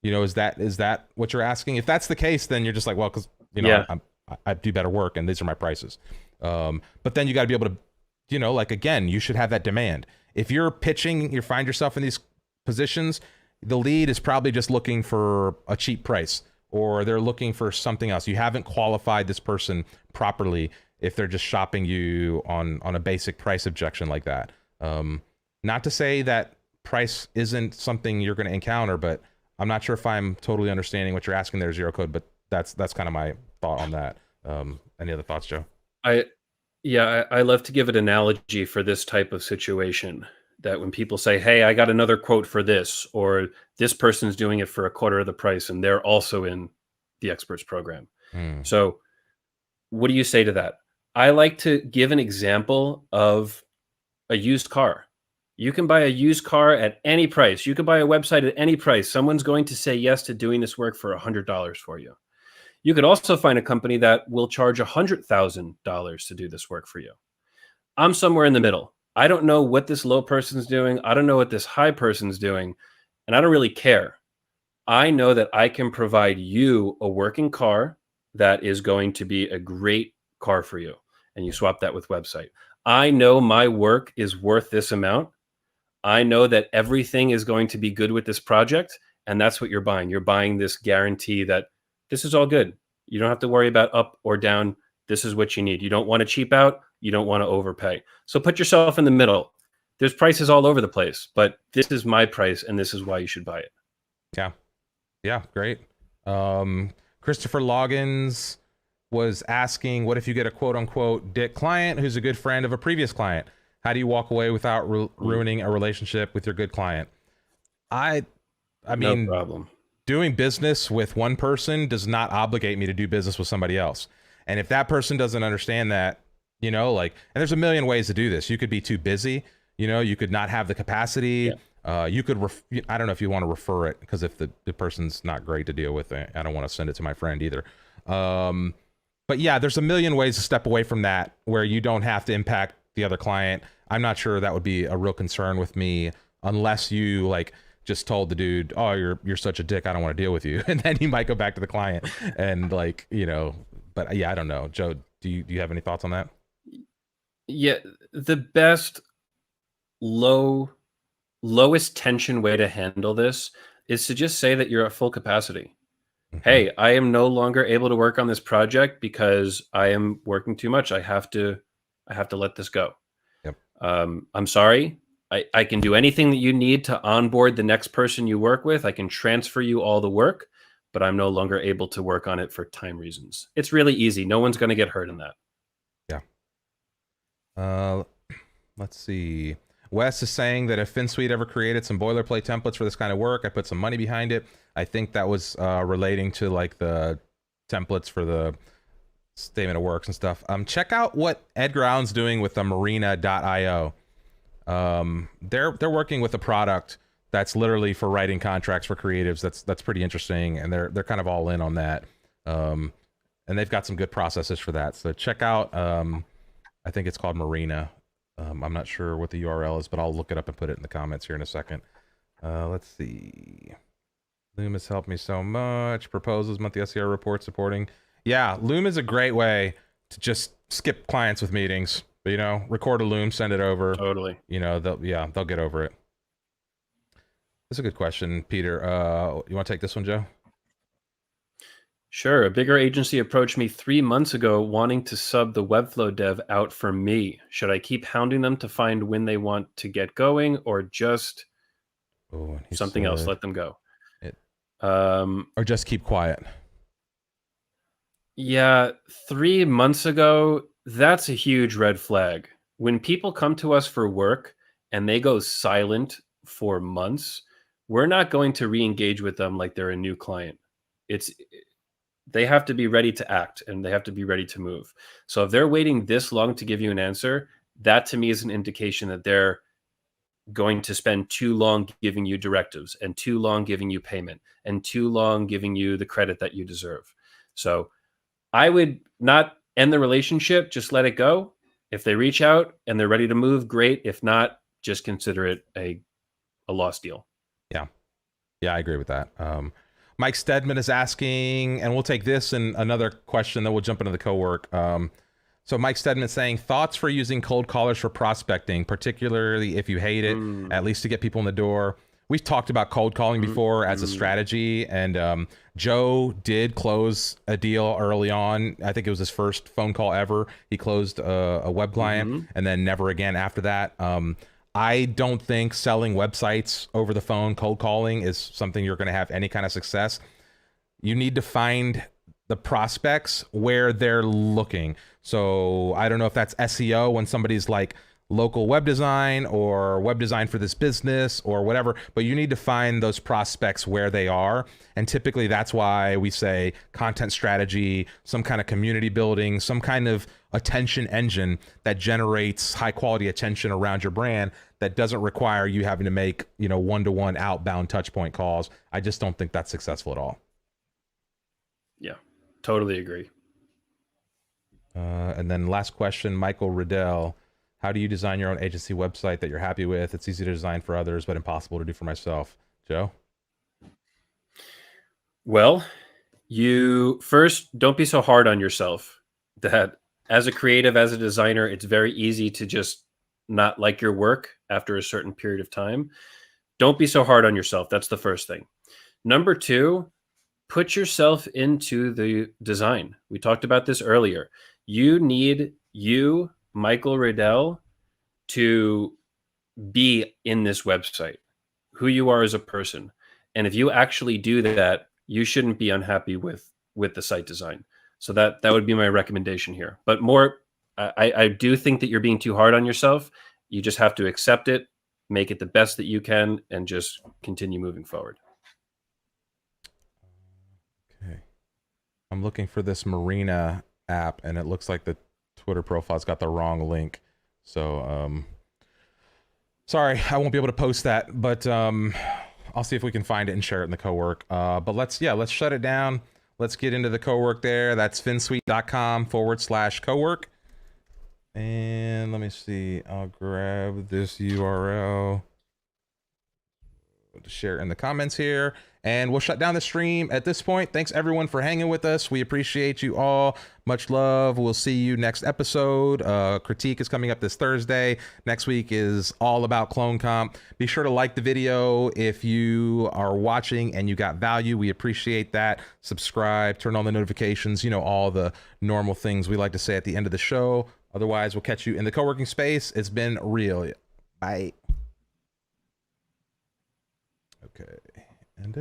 You know, is that what you're asking? If that's the case, then you're just like, well, because you know, Yeah. I do better work and these are my prices. But then you got to be able to, you know, like again, you should have that demand. If you're pitching, you find yourself in these positions, the lead is probably just looking for a cheap price or they're looking for something else. You haven't qualified this person properly if they're just shopping you on a basic price objection like that. Not to say that price isn't something you're going to encounter, but I'm not sure if I'm totally understanding what you're asking there, Zero Code, but that's kind of my thought on that. Any other thoughts, Joe? I love to give an analogy for this type of situation, that when people say, "Hey, I got another quote for this," or "This person's doing it for a quarter of the price and they're also in the experts program." Hmm. So what do you say to that? I like to give an example of a used car. You can buy a used car at any price. You can buy a website at any price. Someone's going to say yes to doing this work for $100 for you. You could also find a company that will charge $100,000 to do this work for you. I'm somewhere in the middle. I don't know what this low person's doing. I don't know what this high person's doing, and I don't really care. I know that I can provide you a working car that is going to be a great car for you. And you swap that with website. I know my work is worth this amount. I know that everything is going to be good with this project. And that's what you're buying. You're buying this guarantee that this is all good. You don't have to worry about up or down. This is what you need. You don't want to cheap out. You don't want to overpay. So put yourself in the middle. there's prices all over the place, but this is my price and this is why you should buy it. Yeah, great. Christopher Loggins was asking, what if you get a quote unquote dick client who's a good friend of a previous client? How do you walk away without ruining a relationship with your good client? I mean, no problem. Doing business with one person does not obligate me to do business with somebody else. And if that person doesn't understand that, and there's a million ways to do this. You could be too busy, you could not have the capacity. Yeah. You could, I don't know if you want to refer it, because if the person's not great to deal with, I don't want to send it to my friend either. But yeah, there's a million ways to step away from that where you don't have to impact the other client. I'm not sure that would be a real concern with me unless you just told the dude, oh, you're such a dick, I don't want to deal with you. And then he might go back to the client and but yeah, I don't know. Joe, do you have any thoughts on that? Yeah, the best lowest tension way to handle this is to just say that you're at full capacity. Mm-hmm. Hey, I am no longer able to work on this project because I am working too much. I have to let this go. Yep. I'm sorry. I can do anything that you need to onboard the next person you work with. I can transfer you all the work, but I'm no longer able to work on it for time reasons. It's really easy. No one's going to get hurt in that. Yeah. Let's see. Wes is saying that if FinSuite ever created some boilerplate templates for this kind of work, I put some money behind it. I think that was relating to the templates for the statement of works and stuff. Check out what Ed Ground's doing with the marina.io. They're working with a product that's literally for writing contracts for creatives. That's pretty interesting, and they're kind of all in on that. And they've got some good processes for that. So check out. I think it's called Marina. I'm not sure what the URL is, but I'll look it up and put it in the comments here in a second. Let's see. Loom has helped me so much. Proposals, monthly SEO report supporting. Yeah, Loom is a great way to just skip clients with meetings. But, record a Loom, send it over. Totally. They'll get over it. That's a good question, Peter. You want to take this one, Joe? Sure. A bigger agency approached me 3 months ago wanting to sub the Webflow dev out for me. Should I keep hounding them to find when they want to get going, or just something else? Let them go. Or just keep quiet. Yeah, 3 months ago, that's a huge red flag. When people come to us for work and they go silent for months, we're not going to re-engage with them like they're a new client. They have to be ready to act and they have to be ready to move. So if they're waiting this long to give you an answer, that to me is an indication that they're going to spend too long giving you directives and too long giving you payment and too long giving you the credit that you deserve. So I would not end the relationship, just let it go. If they reach out and they're ready to move, great. If not, just consider it a lost deal. Yeah, I agree with that. Mike Stedman is asking, and we'll take this and another question, then we'll jump into the co-work. So Mike Stedman is saying, thoughts for using cold callers for prospecting, particularly if you hate it, at least to get people in the door. We've talked about cold calling before as a strategy, and Joe did close a deal early on. I think it was his first phone call ever. He closed a web client and then never again after that. I don't think selling websites over the phone, cold calling, is something you're going to have any kind of success. You need to find the prospects where they're looking. So I don't know if that's SEO when somebody's like local web design or web design for this business or whatever, but you need to find those prospects where they are. And typically that's why we say content strategy, some kind of community building, some kind of attention engine that generates high quality attention around your brand that doesn't require you having to make, one-to-one outbound touch point calls. I just don't think that's successful at all. Yeah, totally agree. And then last question, Michael Riddell. How do you design your own agency website that you're happy with? It's easy to design for others, but impossible to do for myself. Joe? Well, you first, don't be so hard on yourself. That as a creative, as a designer, it's very easy to just not like your work after a certain period of time. Don't be so hard on yourself. That's the first thing. Number two, put yourself into the design. We talked about this earlier. You need Michael Riddell, to be in this website, who you are as a person. And if you actually do that, you shouldn't be unhappy with the site design. So that would be my recommendation here. But more, I do think that you're being too hard on yourself. You just have to accept it, make it the best that you can, and just continue moving forward. Okay. I'm looking for this Marina app, and it looks like the Twitter profile's got the wrong link. So, sorry, I won't be able to post that, but I'll see if we can find it and share it in the co-work. But let's shut it down. Let's get into the co-work there. That's finsuite.com/co-work. And let me see. I'll grab this URL to share in the comments here, and we'll shut down the stream at this point. Thanks everyone for hanging with us. We appreciate you all. Much love. We'll see you next episode. Critique is coming up this Thursday. Next week is all about CloneComp. Be sure to like the video if you are watching and you got value. We appreciate that. Subscribe, turn on the notifications, you know, all the normal things we like to say at the end of the show. Otherwise, we'll catch you in the co-working space. It's been real. Bye. Okay.